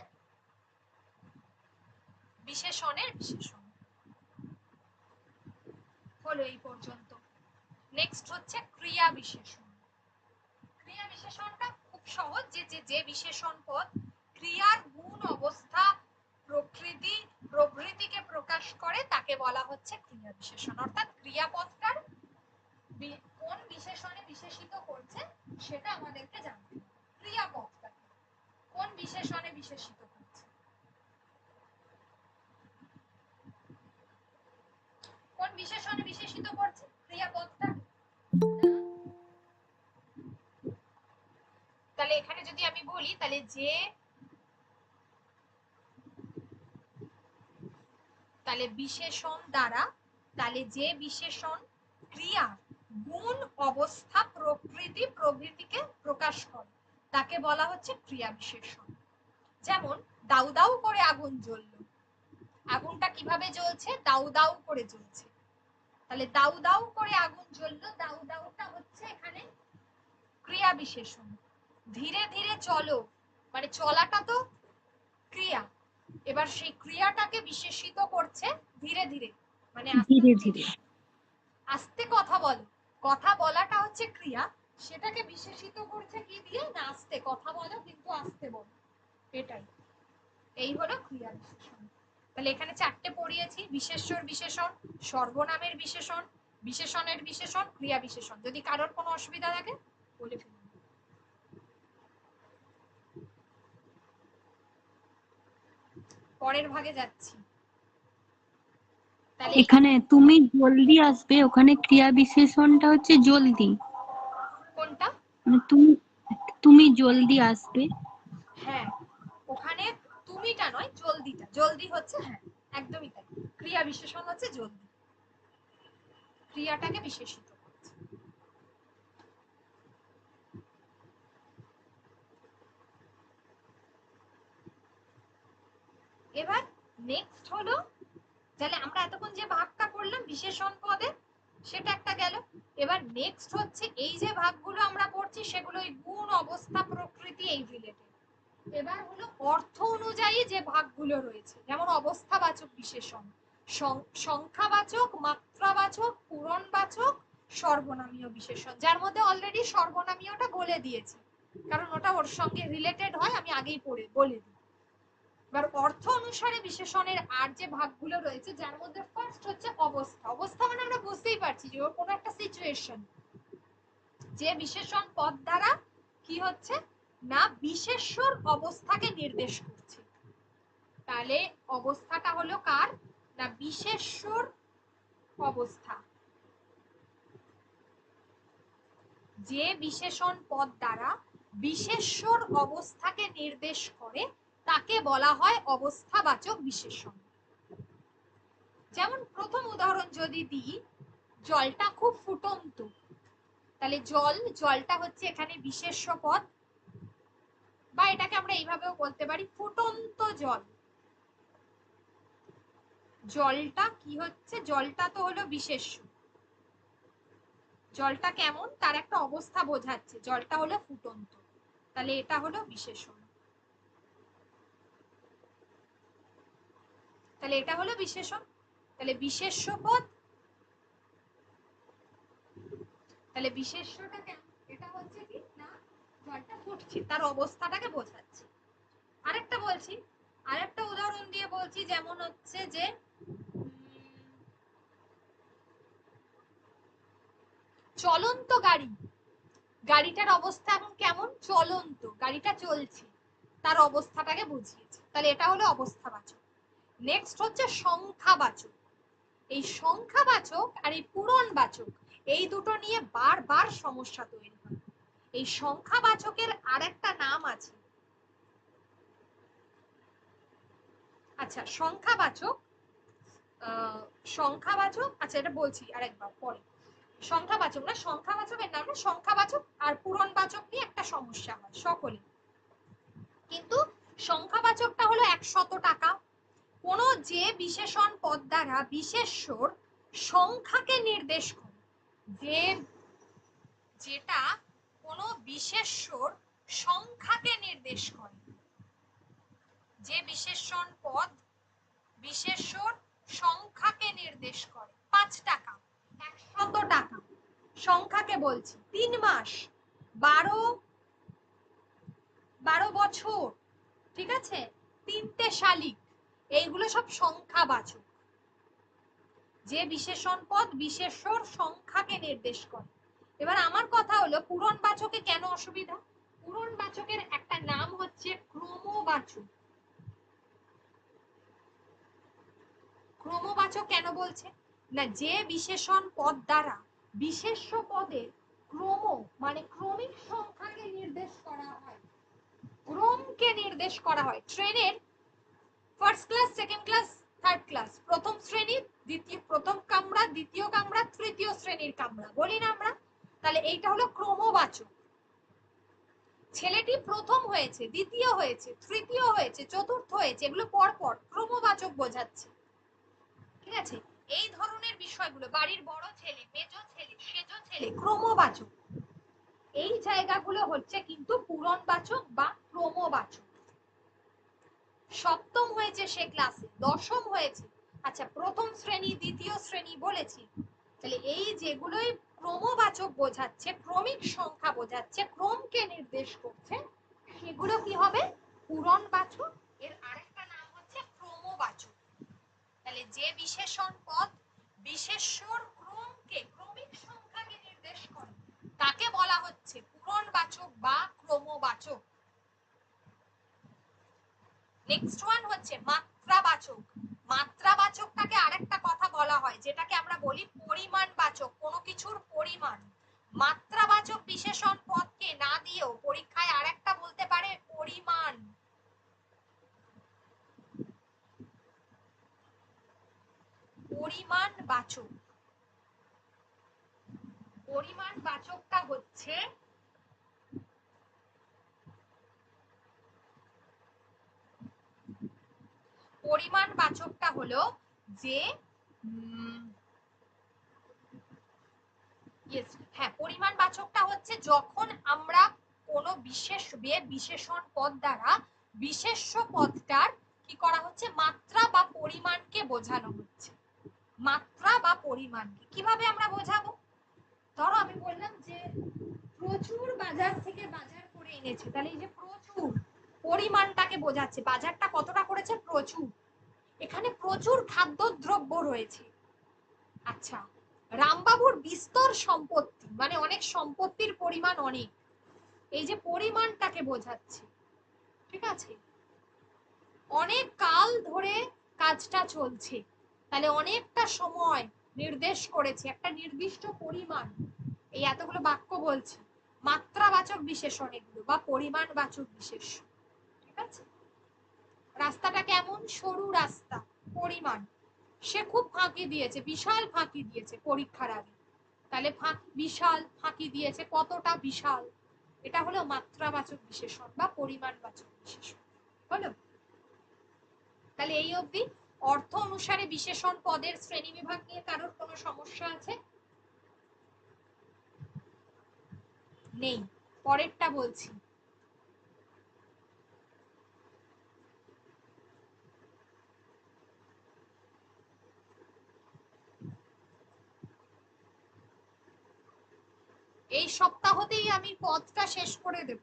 বিশেষণের বিশেষণ। হলো এই পর্যন্ত। নেক্সট হচ্ছে ক্রিয়া বিশেষণ। ক্রিয়া বিশেষণটা খুব সহজ, যে বিশেষণ পদ ক্রিয়ার গুণ, অবস্থা, প্রকৃতি প্রভৃতিকে প্রকাশ করে তাকে বলা হচ্ছে ক্রিয়া বিশেষণ। অর্থাৎ ক্রিয়াপদটার কোন বিশেষণে বিশেষিত করছে সেটা আমাদেরকে জানতে হবে। ক্রিয়াপদটা কোন বিশেষণে বিশেষিত করছে, কোন বিশেষণে বিশেষিত করছে ক্রিয়াপদটা। তাহলে এখানে যদি আমি বলি, তাহলে তাহলে বিশেষণ দ্বারা, তাহলে যে বিশেষণ ক্রিয়া, গুণ, অবস্থা, প্রকৃতি প্রভৃতিকে প্রকাশ করে তাকে বলা হচ্ছে ক্রিয়া বিশেষণ। যেমন দাউ দাউ করে আগুন জ্বললো। আগুনটা কিভাবে জ্বলছে? দাউ দাউ করে জ্বলছে। তাহলে দাউ দাউ করে আগুন জ্বললো, দাউ দাউটা হচ্ছে এখানে ক্রিয়া বিশেষণ। ধীরে ধীরে চলো, মানে চলাটা তো ক্রিয়া, এবার সেই ক্রিয়াটাকে বিশেষিত করছে ধীরে ধীরে, মানে ধীরে ধীরে। আস্তে কথা বলো, কথা বলাটা হচ্ছে ক্রিয়া, সেটাকে বিশেষিত করছে কি দিয়ে? না আস্তে কথা বলো, কিন্তু আস্তে বলো, এটাই। এই হলো ক্রিয়া বিশেষণ। তাহলে এখানে চারটে পড়িয়েছি: বিশেষ্যর বিশেষণ, সর্বনামের বিশেষণ, বিশেষণের বিশেষণ, ক্রিয়া বিশেষণ। যদি কারোর কোনো অসুবিধা থাকে বলে ফেলুন। পরের ভাগে যাচ্ছি। এখানে তুমি জলদি আসবে, ওখানে ক্রিয়া বিশেষণটা হচ্ছে জলদি। কোনটা? মানে তুমি জলদি আসবে। হ্যাঁ, ওখানে তুমিটা নয়, জলদিটা। জলদি হচ্ছে, হ্যাঁ একদমই তাই, ক্রিয়া বিশেষণ হচ্ছে জলদি, ক্রিয়াটাকে বিশেষিত করছে। এবার নেক্সট হলো, তাহলে আমরা এতক্ষণ যে ভাগটা করলাম বিশেষণ পদে, সেটা একটা গেল। এবার নেক্সট হচ্ছে এই যে ভাগগুলো আমরা পড়ছি সেগুলো এই গুণ, অবস্থা, প্রকৃতি এই রিলেটেড। এবার হলো অর্থ অনুযায়ী যে ভাগগুলো রয়েছে, যেমন অবস্থাবাচক বিশেষণ, সংখ্যাবাচক, মাত্রাবাচক, পূরণবাচক, সর্বনামীয় বিশেষণ, যার মধ্যে অলরেডি সর্বনামীয়টা বলে দিয়েছি কারণ ওটা ওর সঙ্গে রিলেটেড হয়, আমি আগেই পড়ে বলে দিই। এবার অর্থ অনুসারে বিশেষণের আর যে ভাগগুলো রয়েছে, যার মধ্যে ফার্স্ট হচ্ছে অবস্থা। অবস্থা মানে আমরা বুঝতেই পারছি যে ওর কোনো একটা সিচুয়েশন, যে বিশেষণ পদ দ্বারা কি হচ্ছে না বিশেষ্যর অবস্থাকে নির্দেশ করছে। তাহলে অবস্থাটা হলো কার না বিশেষ্যর অবস্থা। যে বিশেষণ পদ দ্বারা বিশেষ্যর অবস্থাকে নির্দেশ করে তাকে বলা হয় অবস্থাবাচক বিশেষণ। যেমন প্রথম উদাহরণ যদি দিই, জলটা খুব ফুটন্ত, তাহলে জলটা হচ্ছে এখানে বিশেষ্য পদ, বা এটাকে আমরা এইভাবেও বলতে পারি ফুটন্ত জল। জলটা কি হচ্ছে, জলটা তো হলো বিশেষ্য, জলটা কেমন তার একটা অবস্থা বোঝাচ্ছে, জলটা হলো ফুটন্ত, তাহলে এটা হলো বিশেষণ। তাহলে এটা হলো বিশেষণ, তাহলে বিশেষ্য পদ, তাহলে বিশেষ্যটা কেমন, এটা হচ্ছে কি না জলটা ফুটছে তার অবস্থাটাকে বোঝাচ্ছে। আরেকটা বলছি, আরেকটা উদাহরণ দিয়ে বলছি, যেমন হচ্ছে যে চলন্ত গাড়ি, গাড়িটার অবস্থা এখন কেমন, চলন্ত, গাড়িটা চলছে, তার অবস্থাটাকে বুঝিয়েছে, তাহলে এটা হলো অবস্থাবাচক। নেক্সট হচ্ছে সংখ্যাবাচক। এই সংখ্যাবাচক আর এই পূরণবাচক, এই দুটো নিয়ে বারবার সমস্যা তৈরি হয়। এই সংখ্যাবাচকের আরেকটা নাম আছে, আচ্ছা সংখ্যাবাচক, সংখ্যাবাচক, আচ্ছা এটা বলছি আরেকবার পরে। সংখ্যাবাচক না, সংখ্যাবাচকের নাম না, সংখ্যাবাচক আর পূরণবাচক নিয়ে একটা সমস্যা হয় সকলে। কিন্তু সংখ্যাবাচকটা হলো 100 টাকা। কোন যে বিশেষণ পদ দ্বারা বিশেষ্যর সংখ্যাকে নির্দেশ করে, যে যেটা কোন বিশেষ্যর সংখ্যাকে নির্দেশ করে, যে বিশেষণ পদ বিশেষ্যর সংখ্যাকে নির্দেশ করে, 5 টাকা, 100 টাকা, সংখ্যাকে বলছি, 3 মাস, 12 বছর, ঠিক আছে, 3টে শালিক, এইগুলো সব সংখ্যাবাচক। যে বিশেষণ পদ বিশেষ্যর সংখ্যাকে নির্দেশ করে। এবার আমার কথা হলো পূরণবাচকে কেন অসুবিধা, পূরণবাচকের একটা নাম হচ্ছে ক্রমবাচক। ক্রমবাচক কেন বলছে না, যে বিশেষণ পদ দ্বারা বিশেষ্য পদের ক্রম মানে ক্রমিক সংখ্যাকে নির্দেশ করা হয়, ক্রমকে নির্দেশ করা হয়। ট্রেনের first class, second class, third class, প্রথম শ্রেণী, প্রথম কামরা, দ্বিতীয় কামরা, তৃতীয় শ্রেণীর কামরা বলি না আমরা, তাহলে এইটা হলো ক্রমবাচক। ছেলেটি প্রথম হয়েছে, দ্বিতীয় হয়েছে, তৃতীয় হয়েছে, চতুর্থ হয়েছে, এগুলো পর পর ক্রমবাচক বোঝাচ্ছে। ঠিক আছে, এই ধরনের বিষয়গুলো, বাড়ির বড় ছেলে, মেজ ছেলে, সেজ ছেলে, ক্রমবাচক, এই জায়গাগুলো হচ্ছে কিন্তু পূরণবাচক বা ক্রমবাচক। সপ্তম হয়েছে সে ক্লাসে, দশম হয়েছে, আচ্ছা প্রথম শ্রেণী, দ্বিতীয় শ্রেণী বলেছি, তাহলে এই যেগুলোই ক্রমবাচক বোঝাচ্ছে, ক্রমিক সংখ্যা বোঝাচ্ছে, ক্রমকে নির্দেশ করছে, সেগুলো কি হবে পূরণবাচক। এর আরেকটা নাম হচ্ছে ক্রমবাচক। তাহলে যে বিশেষণ পদ বিশেষ্যর ক্রমকে, ক্রমিক সংখ্যাকে নির্দেশ করে, তাকে বলা হচ্ছে পূরণবাচক বা ক্রমবাচক। নেক্সট ওয়ান হচ্ছে মাত্রাবাচক। মাত্রাবাচকটাকে আরেকটা কথা বলা হয়, যেটাকে আমরা বলি পরিমাণবাচক, কোনো কিছুর পরিমাণ। মাত্রাবাচক বিশেষণ পদকে না দিয়েও পরীক্ষায় আরেকটা বলতে পারে পরিমাণ। পরিমাণবাচক, পরিমাণবাচকটা হচ্ছে পরিমাণবাচকটা হলো যে হ্যাঁ, পরিমাণবাচকটা হচ্ছে যখন আমরা কোন বিশেষ বিশেষণ পদ দ্বারা বিশেষ্য পদটার কি করা হচ্ছে, মাত্রা বা পরিমাণকে বোঝানো হচ্ছে। মাত্রা বা পরিমাণকে কিভাবে আমরা বোঝাবো, ধরো আমি বললাম যে প্রচুর বাজার থেকে বাজার করে এনেছে, তাহলে এই যে প্রচুর পরিমাণটাকে বোঝাচ্ছে, বাজারটা কতটা করেছে, প্রচুর। এখানে প্রচুর খাদ্যদ্রব্য রয়েছে। আচ্ছা, রামবাবুর বিস্তর সম্পত্তি, মানে অনেক সম্পত্তির পরিমাণ অনেক, এই যে পরিমাণটাকে বোঝাচ্ছে। ঠিক আছে, অনেক কাল ধরে কাজটা চলছে, তাহলে অনেকটা সময় নির্দেশ করেছে, একটা নির্দিষ্ট পরিমাণ। এই এতগুলো বাক্য বলছি, মাত্রাবাচক বিশেষণ এগুলো বা পরিমাণবাচক বিশেষণ। ঠিক আছে, রাস্তাটা কেমন, সরু রাস্তা, পরিমাণ। সে খুব ফাঁকি দিয়েছে, বিশাল ফাঁকি দিয়েছে পরীক্ষার আগে, তাহলে বিশাল ফাঁকি দিয়েছে, কতটা বিশাল, এটা হলো মাত্রাবাচক বিশেষণ বা পরিমাণবাচক বিশেষণ। হলো? তাহলে এই অবধি অর্থ অনুসারে বিশেষণ পদের শ্রেণীবিভাগ নিয়ে কারোর কোনো সমস্যা আছে? নেই। পরেরটা বলছি, এই সপ্তাহতেই আমি পদটা শেষ করে দেব।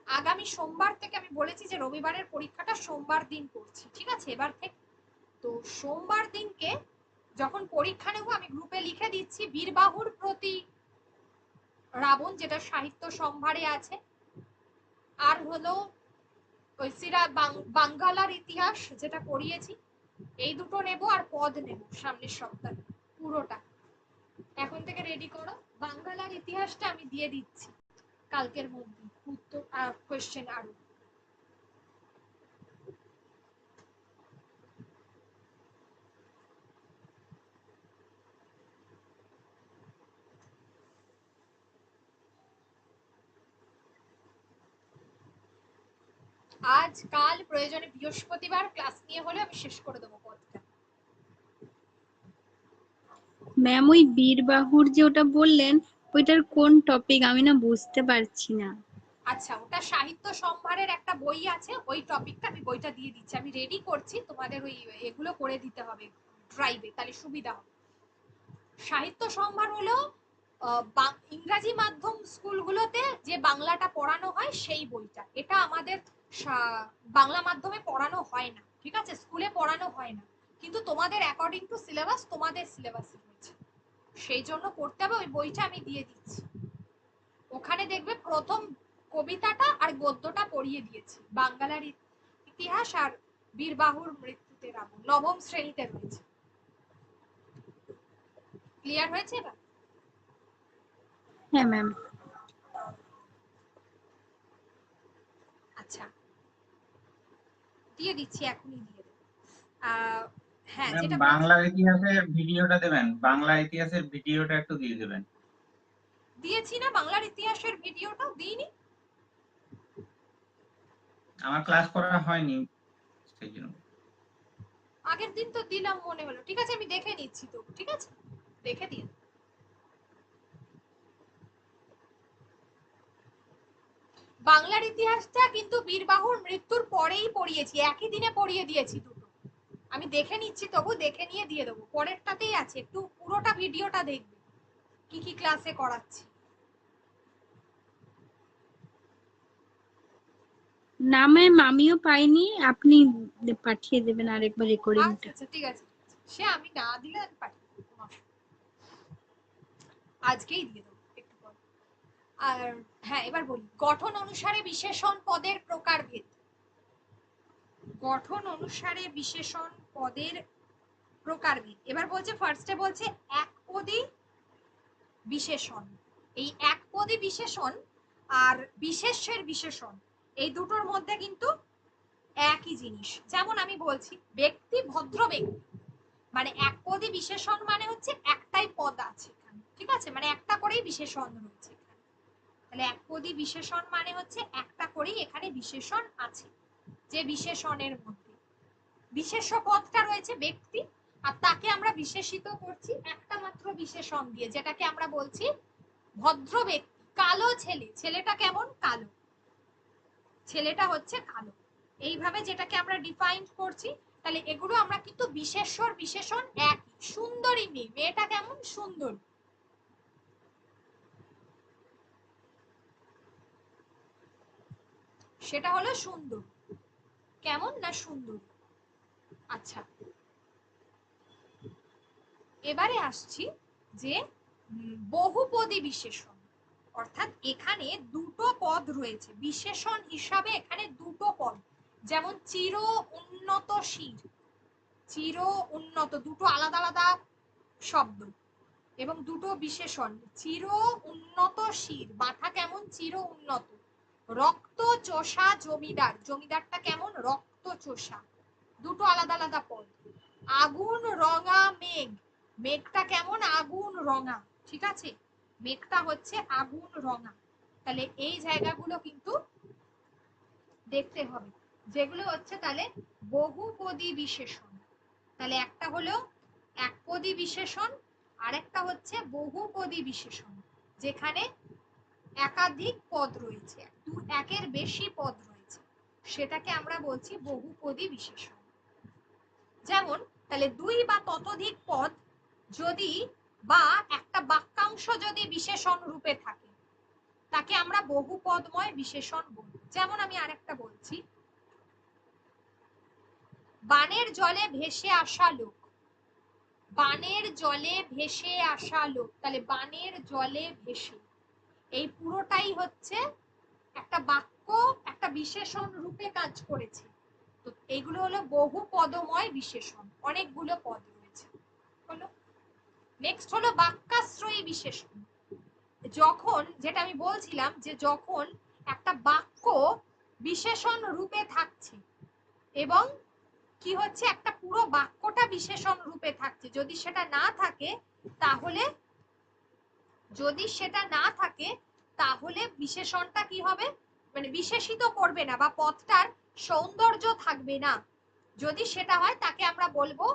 আগামী সোমবার থেকে আমি বলেছি যে রবিবারের পরীক্ষাটা সোমবার দিন করছি, ঠিক আছে? এবার থেকে তো সোমবার দিনকে যখন পরীক্ষা নেব আমি গ্রুপে লিখে দিচ্ছি বীরবাহুর প্রতি রাবণ, যেটা সাহিত্য সম্ভারে আছে, আর হলো ওই বাঙ্গালার ইতিহাস যেটা পড়িয়েছি, এই দুটো নেব, আর পদ নেব সামনের সপ্তাহে পুরোটা। এখন থেকে রেডি করো। বাঙ্গালার ইতিহাসটা আমি দিয়ে দিচ্ছি কালকের মধ্যে, উত্তর কোশ্চেন আরো। আজ কাল প্রয়োজনে বৃহস্পতিবার ক্লাস নিয়ে হলে আমি শেষ করে দেবো পদটা। ম্যাম ওই বীরবাহুর যে ওটা বললেন, ওইটার কোন টপিক আমি না বুঝতে পারছি না। আচ্ছা, ওটা সাহিত্য সম্ভারের একটা বই আছে, ওই টপিকটা আমি বইটা দিয়ে দিচ্ছি, আমি রেডি করছি, তোমাদের ওই এগুলো করে দিতে হবে ড্রাইভে, তাহলে সুবিধা হবে। সাহিত্য সম্ভার হলো ইংরাজি মাধ্যম স্কুলগুলোতে যে বাংলাটা পড়ানো হয় সেই বইটা। এটা আমাদের বাংলা মাধ্যমে পড়ানো হয় না, ঠিক আছে? স্কুলে পড়ানো হয় না, কিন্তু তোমাদের অ্যাকর্ডিং টু সিলেবাস, তোমাদের সিলেবাসে রয়েছে, সেই জন্য পড়তে হবে। ওই বইটা আমি দিয়ে দিচ্ছি, ওখানে দেখবে প্রথম কবিতাটা আর গদ্যটা পড়িয়ে দিয়েছি, বাংলার ইতিহাস আর বীরবাহুর মৃত্যুতে রাবণ, নবম শ্রেণীতে রয়েছে। ক্লিয়ার হয়েছে এবার? হ্যাঁ ম্যাম। আচ্ছা, দিয়ে দিচ্ছি, এখনই দিয়ে দেবো। হ্যাঁ, ম্যাম যেটা বাংলা ইতিহাসের ভিডিওটা দেবেন, বাংলা ইতিহাসের ভিডিওটা একটু দিয়ে দেবেন। দিয়েছি না, বাংলার ইতিহাসের ভিডিওটা দিইনি? আমার ক্লাস করা হয়নি সেই জন্য। আগের দিন তো দিলাম মনে হলো, ঠিক আছে আমি দেখে নিচ্ছি তো, ঠিক আছে দেখে দিন। বাংলার ইতিহাসটা কিন্তু বীরবাহুর মৃত্যুর পরেই পড়িয়েছি, একই দিনে পড়িয়ে দিয়েছি দুটো। আমি দেখে নিচ্ছি, তবু দেখে নিয়ে দিয়ে দেবো, পরেরটাতেই আছে, একটু পুরোটা ভিডিওটা দেখবে কি কি ক্লাসে করাচ্ছি। না ম্যাম, আমিও পাইনি, আপনি পাঠিয়ে দেবেন আরেকবার রেকর্ডিংটা। আচ্ছা ঠিক আছে, সে আমি না দিলে আমি পাঠিয়ে দেবো, আজকেই দিয়ে দেবো একটু পর। আর হ্যাঁ, এবার বলি গঠন অনুসারে বিশেষণ পদের প্রকারভেদ। গঠন অনুসারে বিশেষণ পদের প্রকারভেদ। এবার বলছে, ফার্স্টে বলছে একপদী বিশেষণ। এই একপদী বিশেষণ আর বিশেষ্যের বিশেষণ, এই দুটোর মধ্যে কিন্তু একই জিনিস। যেমন আমি বলছি ব্যক্তি, ভদ্র ব্যক্তি, মানে একপদী বিশেষণ মানে হচ্ছে একটাই পদ আছে এখানে, ঠিক আছে? মানে একটা করেই বিশেষণ রয়েছে এখানে, তাহলে একপদী বিশেষণ মানে হচ্ছে একটা করেই এখানে বিশেষণ আছে। যে বিশেষণের মধ্যে বিশেষ্য পদটা রয়েছে ব্যক্তি, আর তাকে আমরা বিশেষিত করছি একটা মাত্র বিশেষণ দিয়ে, যেটাকে আমরা বলছি ভদ্র ব্যক্তি। কালো ছেলে, ছেলেটা কেমন, কালো, ছেলেটা হচ্ছে কালো, এইভাবে যেটাকে আমরা ডিফাইন করছি। তাহলে এগুলো আমরা কিন্তু বিশেষ্যর বিশেষণ একই। সুন্দরী মেয়ে, মেয়েটা কেমন, সুন্দর। সেটা হলো সুন্দর। কেমন? না সুন্দর। আচ্ছা, এবারে আসছি যে বহুপদী বিশেষণ, অর্থাৎ এখানে দুটো পদ রয়েছে বিশেষণ হিসাবে, এখানে দুটো পদ, যেমন চির উন্নতশীল, চির উন্নত, দুটো আলাদা আলাদা শব্দ এবং দুটো বিশেষণ। চির উন্নতশীল, মাথা কেমন? চির উন্নত। রক্ত চোষা জমিদার, জমিদারটা কেমন? রক্ত চোষা, দুটো আলাদা আলাদা পদ। আগুন রঙা মেঘ, মেঘটা কেমন? আগুন রঙা, ঠিক আছে, মেঘটা হচ্ছে আগুন রঙা। তাহলে এই জায়গাগুলো কিন্তু দেখতে হবে, যেগুলো হচ্ছে তাহলে বহুপদী বিশেষণ। তাহলে একটা হলো একপদী বিশেষণ, আরেকটা হচ্ছে বহুপদী বিশেষণ, যেখানে একাধিক পদ রয়েছে, একের বেশি পদ রয়েছে, সেটাকে আমরা বলছি বহুপদী বিশেষণ। যেমন তাহলে দুই বা ততোধিক পদ যদি বা একটা বাক্যাংশ যদি বিশেষণ রূপে থাকে, তাকে আমরা বহুপদময় বিশেষণ বলবো। যেমন আমি আরেকটা বলছি, বানের জলে ভেসে আসা লোক, বানের জলে ভেসে আসা লোক, তাহলে বানের জলে ভেসে, এই পুরোটাই হচ্ছে একটা বাক্য, একটা বিশেষণ রূপে কাজ করেছে। তো এইগুলো হলো বহুপদময় বিশেষণ, অনেকগুলো পদ রয়েছে। হলো নেক্সট হলো বাক্যাশ্রয়ী বিশেষণ। যখন, যেটা আমি বলছিলাম, যে যখন একটা বাক্য বিশেষণ রূপে থাকছে এবং কি হচ্ছে, একটা পুরো বাক্যটা বিশেষণ রূপে থাকছে, যদি সেটা না থাকে তাহলে, যদি সেটা না থাকে তাহলে বিশেষণটা কি হবে, মানে বিশেষিত করবে না বা পদটার সৌন্দর্য থাকবে না। যদি সেটা হয় তাকে আমরা বলবো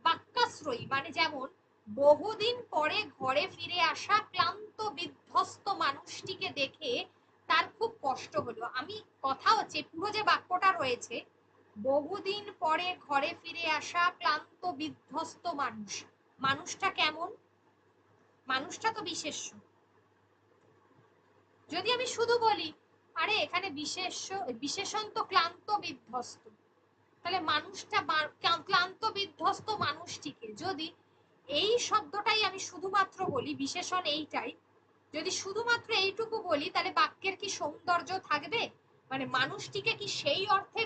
বাক্যাশ্রয়ী। মানে যেমন বহুদিন পরে ঘরে ফিরে আসা ক্লান্ত বিধ্বস্ত মানুষটিকে দেখে তার খুব কষ্ট হলো। আমি কথা হচ্ছে পুরো যে বাক্যটা রয়েছে, বহুদিন পরে ঘরে ফিরে আসা ক্লান্ত বিধ্বস্ত মানুষ, মানুষটা কেমন? মানুষটা তো বিশেষ্য। যদি আমি শুধু বলি আরে এখানে বিশেষণ তো ক্লান্ত বিধ্বস্ত, তাহলে মানুষটা ক্লান্ত বিধ্বস্ত মানুষটিকে, যদি এই শব্দটাই আমি শুধুমাত্র বলি, বিশেষণ এইটাই, যদি শুধুমাত্র এইটুকু বলি, তাহলে বাক্যের কি সৌন্দর্য থাকবে? মানে মানুষটিকে কি সেই অর্থে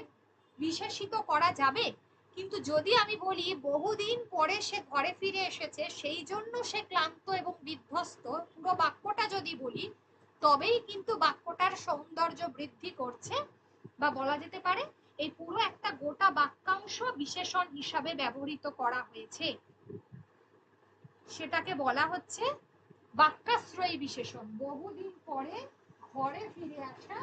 বিশেষিত করা যাবে? কিন্তু যদি আমি বলি বহুদিন পরে সে ঘরে ফিরে এসেছে, সেই জন্য সে ক্লান্ত এবং বিধ্বস্ত, পুরো বাক্যটা যদি বলি, তবেই কিন্তু বাক্যটার সৌন্দর্য বৃদ্ধি করছে, বা বলা যেতে পারে এই পুরো একটা গোটা বাক্যাংশ বিশেষণ হিসাবে ব্যবহৃত করা হয়েছে। সেটাকে বলা হচ্ছে বাক্যাশ্রয়ী বিশেষণ। বহুদিন পরে ঘরে ফিরে আসা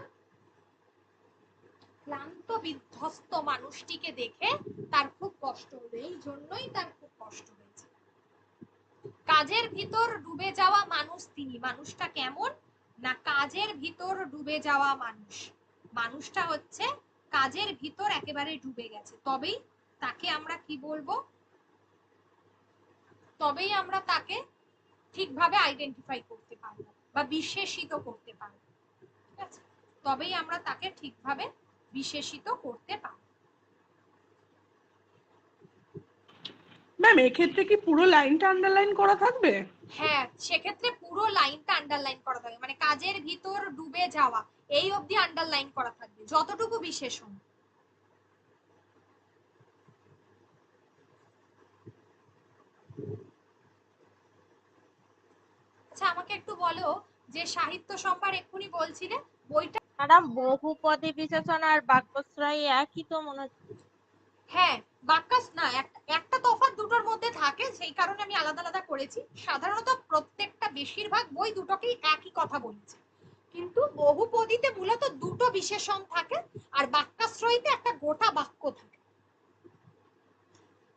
ক্লান্ত বিধ্বস্ত মানুষটিকে দেখে তার খুব কষ্ট হলো, এই জন্যই তার খুব কষ্ট হয়েছে। কাজের ভিতর ডুবে যাওয়া মানুষ তিনি, মানুষটা কেমন? না কাজের ভিতর ডুবে যাওয়া মানুষ, মানুষটা হচ্ছে কাজের ভিতর একেবারে ডুবে গেছে, তবেই তাকে আমরা কি বলবো, তবেই আমরা তাকে ঠিকভাবে আইডেন্টিফাই করতে পারবো বা বিশেষিত করতে পারবো, ঠিক আছে, তবেই আমরা তাকে ঠিকভাবে বিশেষিত করতে পারবো। ম্যাম এক্ষেত্রে কি পুরো লাইনটা আন্ডারলাইন করা থাকবে? হ্যাঁ, সেক্ষেত্রে পুরো লাইনটা আন্ডারলাইন করা থাকবে, মানে কাজের ভিতর ডুবে যাওয়া এই অবধি আন্ডারলাইন করা থাকবে, যতটুকু বিশেষণ। আচ্ছা, আমাকে একটু বলো যে সাহিত্য সম্ভার এক্ষুনি বলছিলে বইটা। ম্যাডাম বহুপদী বিশেষণ আর বাক্যাশ্রয়ী একই তো মনে হচ্ছে। হ্যাঁ, বাক্যাস না, একটা তফাৎ দুটোর মধ্যে থাকে, সেই কারণে আমি আলাদা আলাদা করেছি। সাধারণত প্রত্যেকটা বেশিরভাগ বই দুটোকেই একই কথা বলেছে, কিন্তু বহুপদীতে মূলত দুটো বিশেষণ থাকে আর বাক্যাশ্রয়ীতে একটা গোটা বাক্য থাকে।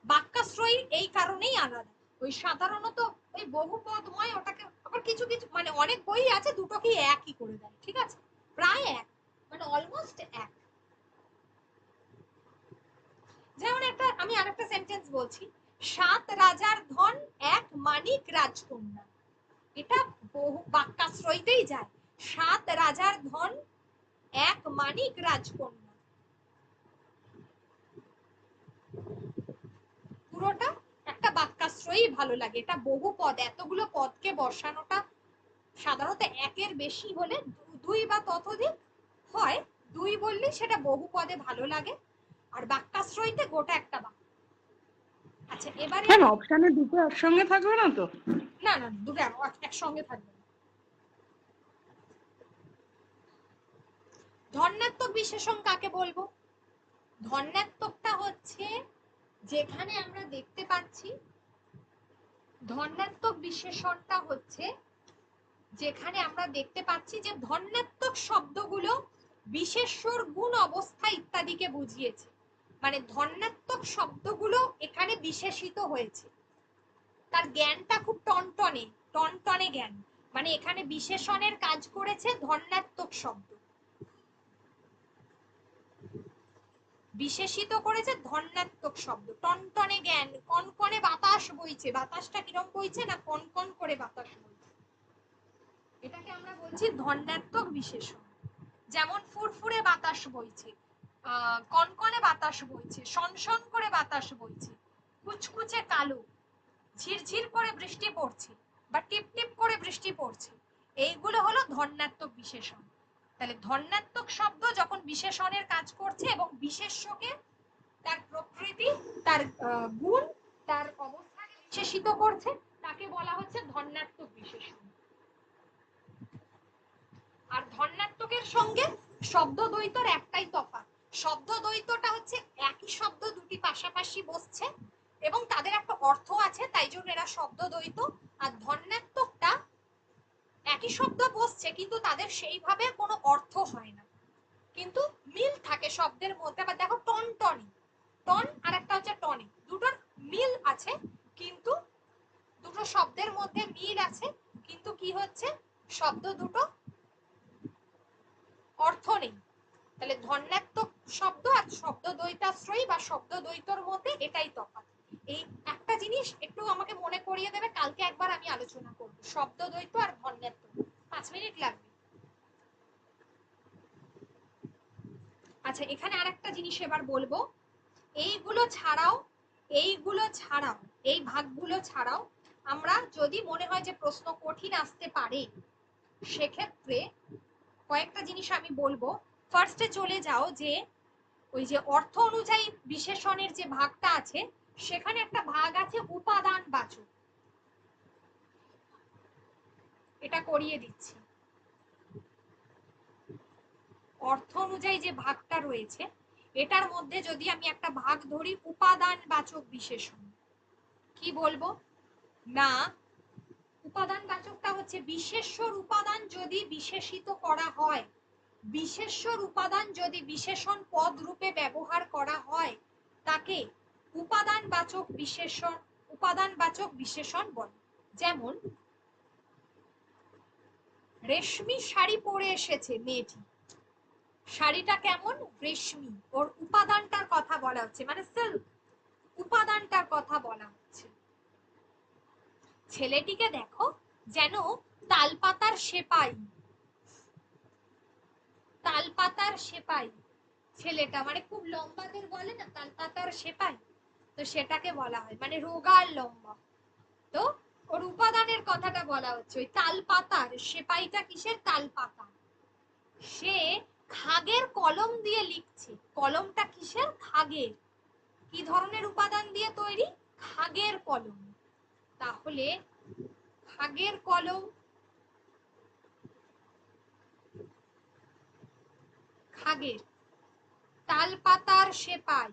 বাক্যাশ্রয়ী এই কারণেই আলাদা, ওই সাধারণত ওই বহুপদময় ওটাকে আবার কিছু কিছু মানে অনেক বই আছে দুটোকেই একই করে দেয়, ঠিক আছে, প্রায় এক, মানে অলমোস্ট এক। যেমন একটা আমি আরেকটা সেন্টেন্স বলছি, 7 রাজার ধন 1 মানিক রাজকন্যা, এটা বহু বাক্যাশ্রয়ীতেই যায়। 7 রাজার ধন এক মানিক রাজকন্যা। পুরোটা একটা বাক্যাশ্রয়ই ভালো লাগে। এটা বহু পদ, এতগুলো পদকে বসানোটা সাধারণত একের বেশি হলে দুই বা ততোধিক হয়, দুই বললে সেটা বহু পদে ভালো লাগে, আর বাক্যাশ্রয়ীতে গোটা একটা বাক্য। আচ্ছা এবারে ম্যাম অপশানে দুটো একসঙ্গে থাকবে না তো? না না, দুটো একসঙ্গে থাকবে না। ধন্যাত্মক বিশেষণ কাকে বলবো? ধন্যাত্মকটা হচ্ছে যেখানে আমরা দেখতে পাচ্ছি, ধন্যাত্মক বিশেষণটা হচ্ছে যেখানে আমরা দেখতে পাচ্ছি যে ধন্যাত্মক শব্দগুলো বিশেষ্যর গুণ অবস্থা ইত্যাদিকে বুঝিয়েছে, মানে ধন্যাত্মক শব্দগুলো এখানে বিশেষিত হয়েছে, তার জ্ঞানটা খুব টনটনে টনটনে জ্ঞান, মানে এখানে বিশেষণের কাজ করেছে ধন্যাত্মক শব্দ, বিশেষিত করেছে ধন্যাত্মক শব্দ। টনটনে জ্ঞান, কনকনে বাতাস বইছে, বাতাসটা কিরম বইছে না কনকন করে বাতাস বইছে, এটাকে আমরা বলছি ধন্যাত্মক বিশেষণ। যেমন ফুরফুরে বাতাস বইছে, কনকনে বাতাস বইছে, সনসন করে বাতাস বইছে, কুচকুচে কালো, ঝিরঝির করে বৃষ্টি পড়ছে বা টিপ টিপ করে বৃষ্টি পড়ছে, এইগুলো হলো ধন্যাত্মক বিশেষণ। তাহলে ধন্যাত্মক শব্দ যখন বিশেষণের কাজ করছে এবং বিশেষ্যকে তার প্রকৃতি, তার গুণ, তার অবস্থাকে বিশেষিত করছে, তাকে বলা হচ্ছে ধন্যাত্মক বিশেষণ। আর ধন্যাত্মকের সঙ্গে শব্দ দ্বৈতর একটাই তফাৎ, শব্দ দ্বৈতটা হচ্ছে একই শব্দ দুটি পাশাপাশি বসছে এবং তাদের একটা অর্থ আছে, তাই জন্য এরা শব্দ দ্বৈত। আর ধন্যাত্মকটা একই শব্দ বসছে কিন্তু তাদের সেইভাবে কোনো অর্থ হয় না, কিন্তু মিল থাকে শব্দের মধ্যে। আবার দেখো টনটনি, টন আর একটা হচ্ছে টনি, দুটোর মিল আছে কিন্তু দুটো শব্দের মধ্যে মিল আছে, কিন্তু কি হচ্ছে শব্দ দুটো অর্থ নেই। তাহলে ধন্যাত্মক শব্দ আর শব্দ দ্বৈতাশ্রয়ী বা শব্দ দ্বৈতর মধ্যে এটাই তফাৎ। এই একটা জিনিস একটু আমাকে মনে করিয়ে দেবে, কালকে একবার আমি আলোচনা করব শব্দ দ্বৈত আর ধন্যাত্মক, 5 মিনিট লাগবে। আচ্ছা এখানে আরেকটা জিনিস এবার বলবো, এইগুলো ছাড়াও এই ভাগগুলো ছাড়াও আমরা যদি মনে হয় যে প্রশ্ন কঠিন আসতে পারে, সেক্ষেত্রে কয়েকটা জিনিস আমি বলবো। ফার্স্টে চলে যাও যে ওই যে অর্থ অনুযায়ী বিশেষণের যে ভাগটা আছে, সেখানে একটা ভাগ আছে উপাদান বাচক, এটা করিয়ে দিচ্ছি। অর্থ অনুযায়ী যে ভাগটা রয়েছে এটার মধ্যে যদি আমি একটা ভাগ ধরি উপাদান বাচক বিশেষণ, কি বলবো না উপাদান বাচকটা হচ্ছে বিশেষ্যর উপাদান যদি বিশেষিত করা হয়, বিশেষ্যর উপাদান যদি বিশেষণ পদ রূপে ব্যবহার করা হয়, তাকে উপাদান বাচক বিশেষণ বলে। যেমন রেশমি শাড়ি পরে এসেছে মেয়েটি, শাড়িটা কেমন রেশমি, ওর উপাদানটার কথা বলা হচ্ছে, মানে সিল্ক, উপাদানটার কথা বলা হচ্ছে। ছেলেটিকে দেখো যেন তালপাতার সেপাই, তালপাতার সেপাই ছেলেটা, মানে খুব লম্বাদের বলে না তালপাতার সেপাই, তো সেটাকে বলা হয় মানে রোগা আর লম্বা। তো ওর উপাদানের কথাটা বলা হচ্ছে, ওই তালপাতার সেপাইটা কিসের তালপাতা, সে খাগের কলম দিয়ে লিখছে, কলমটা কিসের খাগের, কি ধরনের উপাদান দিয়ে তৈরি খাগের কলম, তাহলে খাগের কলম, খাগের, তালপাতার সেপাই,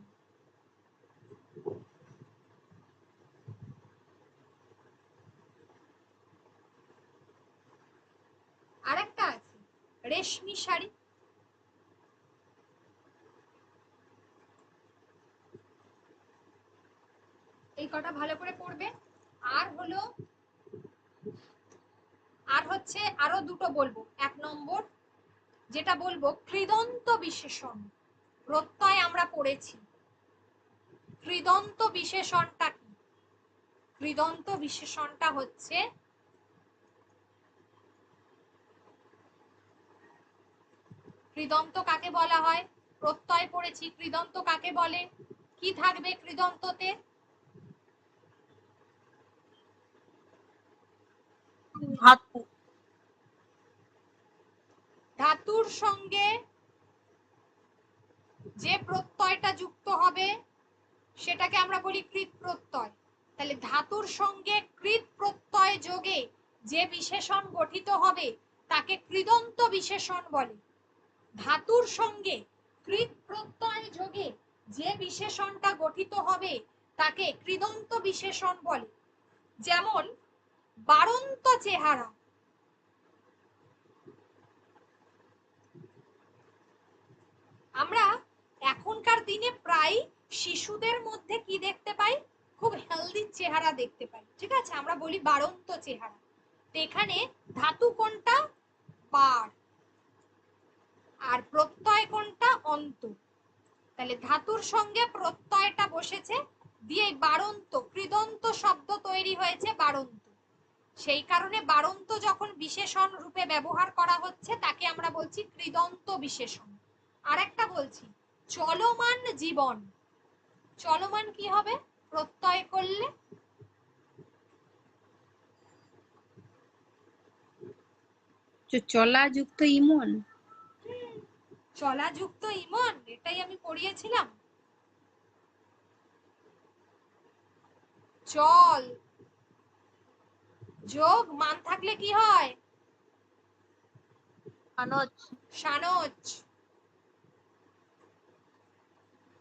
আরেকটা আছে রেশমি শাড়ি, এই কটা ভালো করে পড়বে। আর হলো আর হচ্ছে আরো দুটো বলবো। এক নম্বর যেটা বলবো কৃদন্ত বিশেষণ, প্রত্যয় আমরা পড়েছি, কৃদন্ত বিশেষণটা কি, কৃদন্ত বিশেষণটা হচ্ছে কৃদন্ত কাকে বলা হয়? প্রত্যয় পড়েছি, কৃদন্ত কাকে বলে? কি থাকবে কৃদন্ততে? ধাতু। ধাতুর সঙ্গে যে প্রত্যয়টা যুক্ত হবে সেটাকে আমরা বলি কৃৎ প্রত্যয়। তাহলে ধাতুর সঙ্গে কৃৎ প্রত্যয় যোগে যে বিশেষণ গঠিত হবে তাকে কৃদন্ত বিশেষণ বলে। ধাতুর সঙ্গে কৃৎ প্রত্যয় যোগে যে বিশেষণটা গঠিত হবে তাকে কৃদন্ত বিশেষণ বলে। যেমন বাড়ন্ত চেহারা। আমরা এখনকার দিনে প্রায় শিশুদের মধ্যে কি দেখতে পাই? খুব হেলদি চেহারা দেখতে পাই, ঠিক আছে? আমরা বলি বাড়ন্ত চেহারা। তো এখানে ধাতু কোনটা? বার। আর প্রত্যয় কোনটা? অন্ত। তাহলে ধাতুর সঙ্গে প্রত্যয়টা বসেছে, দিয়ে বাড়ন্ত কৃদন্ত শব্দ তৈরি হয়েছে বাড়ন্ত। সেই কারণে বাড়ন্ত যখন বিশেষণ রূপে ব্যবহার করা হচ্ছে তাকে আমরা বলছি কৃদন্ত বিশেষণ। আরেকটা বলছি, চলমান জীবন। চলমান কি হবে প্রত্যয় করলে? চলা যুক্ত ইমন। চলাযুক্ত ইমন, এটাই আমি পড়িয়েছিলাম। চল যোগ মান থাকলে কি হয়? সানজ। সানজ।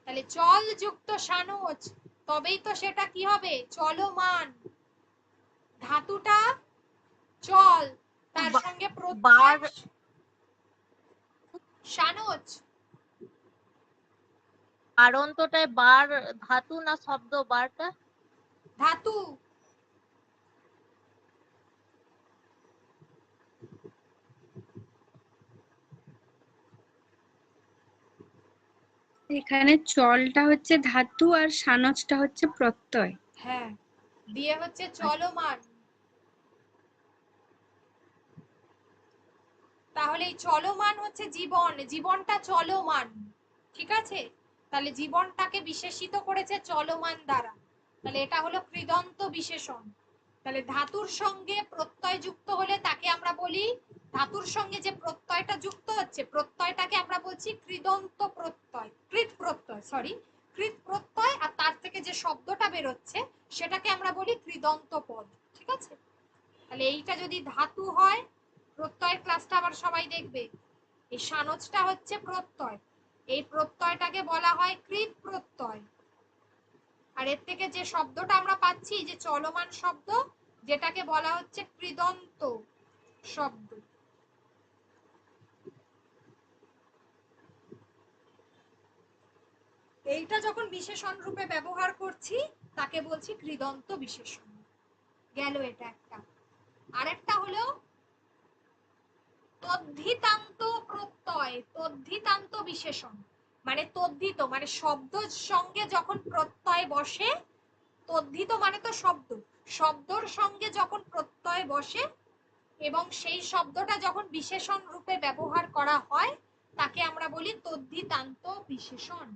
তাহলে চল যুক্ত সানজ, তবেই তো সেটা কি হবে? চলমান। ধাতুটা চল, তার সঙ্গে প্রত্যয় সানজ। বাড়ন্তটায় বার ধাতু না শব্দ? বারটা ধাতু। এখানে চলটা হচ্ছে ধাতু আর সানজটা হচ্ছে প্রত্যয়। হ্যাঁ, দিয়ে হচ্ছে চলমান। তাহলে এই চলমান হচ্ছে জীবন, জীবনটা চলমান, ঠিক আছে? তাহলে জীবনটাকে বিশেষিত করেছে চলমান দ্বারা, তাহলে এটা হলো কৃদন্ত বিশেষণ। তাহলে ধাতুর সঙ্গে প্রত্যয় যুক্ত হলে তাকে আমরা বলি, ধাতুর সঙ্গে যে প্রত্যয়টা যুক্ত হচ্ছে প্রত্যয়টাকে আমরা বলছি কৃদন্ত প্রত্যয়, কৃৎ প্রত্যয়, সরি কৃৎ প্রত্যয়। আর তার থেকে যে শব্দটা বেরোচ্ছে সেটাকে আমরা বলি কৃদন্ত পদ, ঠিক আছে? তাহলে এইটা যদি ধাতু হয়, প্রত্যয়ের ক্লাসটা আবার সবাই দেখবে। এই সানজটা হচ্ছে প্রত্যয়, এই প্রত্যয়টাকে বলা হয় কৃৎ প্রত্যয়। আর এর থেকে যে শব্দটা আমরা পাচ্ছি, যে চলমান শব্দ, যেটাকে বলা হচ্ছে কৃদন্ত শব্দ। এইটা যখন বিশেষণ রূপে ব্যবহার করছি তাকে বলছি কৃদন্ত বিশেষণ। গেল এটা একটা। আরেকটা হলো তদ্ধিতান্ত প্রত্যয়, তদ্ধিতান্ত বিশেষণ। মানে তদ্ধিত মানে শব্দের সঙ্গে যখন প্রত্যয় বসে, তদ্ধিত মানে তো শব্দ, শব্দর সঙ্গে যখন প্রত্যয় বসে এবং সেই শব্দটা যখন বিশেষণ রূপে ব্যবহার করা হয় তাকে আমরা বলি তদ্ধিতান্ত বিশেষণ।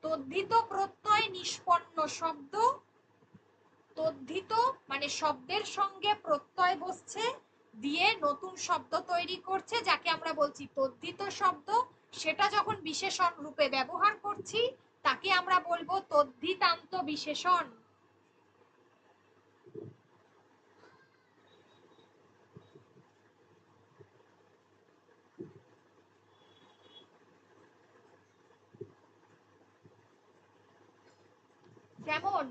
তদ্ধিত প্রত্যয় নিষ্পন্ন শব্দ, তদ্ধিত মানে শব্দের সঙ্গে প্রত্যয় বসছে, দিয়ে নতুন শব্দ তৈরি করছে যাকে আমরা বলছি তদ্ধিত শব্দ, সেটা যখন বিশেষণ রূপে ব্যবহার করছি তাকে আমরা বলবো তদ্ধিতান্ত বিশেষণ। যেমন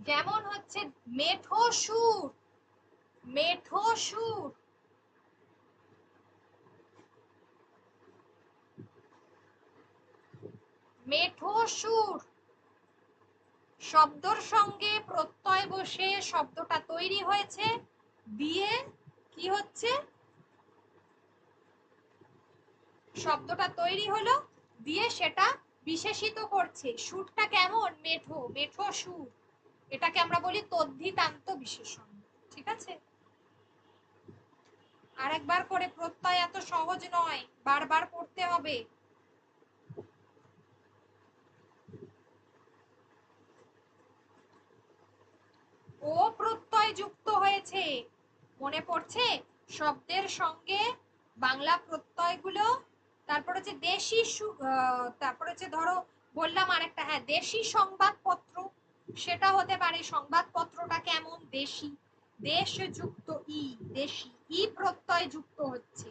যেমন হচ্ছে মেঠো সুর, মেঠো সুর। মেঠো সুর শব্দর সঙ্গে প্রত্যয় বসে শব্দটা তৈরি হয়েছে, দিয়ে কি হচ্ছে? শব্দটা তৈরি হলো, দিয়ে সেটা বিশেষিত করছে। সুরটা কেমন? মেঠো, মেঠো সুর। এটাকে আমরা বলি তদ্ধিতান্ত বিশেষণ, ঠিক আছে? আরেকবার করে, প্রত্যয় এত সহজ নয়, বারবার পড়তে হবে। ও প্রত্যয় যুক্ত হয়েছে, মনে পড়ছে? শব্দের সঙ্গে বাংলা প্রত্যয়গুলো। তারপর হচ্ছে তারপর হচ্ছে ধরো বললাম আরেকটা, হ্যাঁ দেশি সংবাদপত্র, সেটা হতে পারে। সংবাদপত্রটা কেমন? দেশি, দেশ যুক্ত ই, দেশি ই প্রত্যয় যুক্ত হচ্ছে।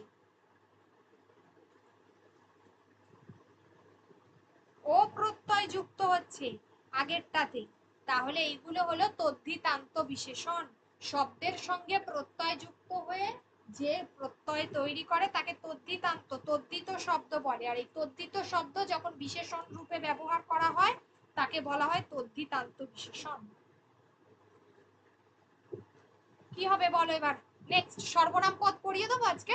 ও প্রত্যয় যুক্ত হচ্ছে আগেরটাতে। তাহলে এইগুলো হলো তদ্ধিতান্ত বিশেষণ। শব্দের সঙ্গে প্রত্যয় যুক্ত হয়ে যে প্রত্যয় তৈরি করে তাকে তদ্ধিতান্ত, তদ্ধিত শব্দ বলে। আর এই তদ্ধিত শব্দ যখন বিশেষণ রূপে ব্যবহার করা হয় তাকে বলা হয় তদ্ধিতান্ত বিশেষণ। কি হবে বলো এবার? নেক্সট সর্বনাম পদ পড়িয়ে দেবো আজকে।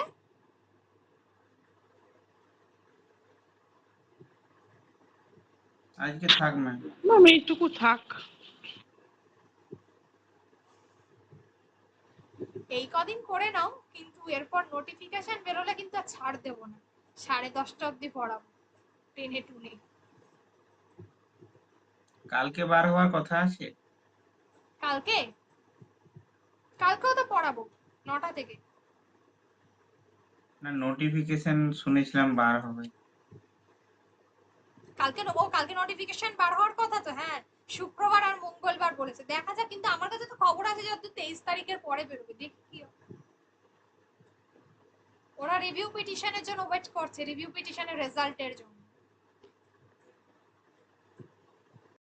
আজকে থাক ম্যাম। ম্যাম এইটুকু থাক। এই কদিন করে নাও, কিন্তু এরপর নোটিফিকেশন বেরোলে কিন্তু আর ছাড় দেবো না, 10:30 অব্দি পড়াবো টেনে টুনে। কালকে বার হওয়ার কথা আছে। কালকে, কালকেও তো পড়াবো 9টা থেকে। না, নোটিফিকেশন শুনেছিলাম বার হবে। কালকে নোটিফিকেশন বার হওয়ার কথা তো, হ্যাঁ শুক্রবার আর মঙ্গলবার বলেছে, দেখা যাক। কিন্তু আমার কাছে তো খবর আছে যত 23 তারিখের পরে বেরোবে, দেখি কি হয়। ওরা রিভিউ পিটিশনের জন্য ওয়েট করছে, রিভিউ পিটিশনের রেজাল্টের জন্য।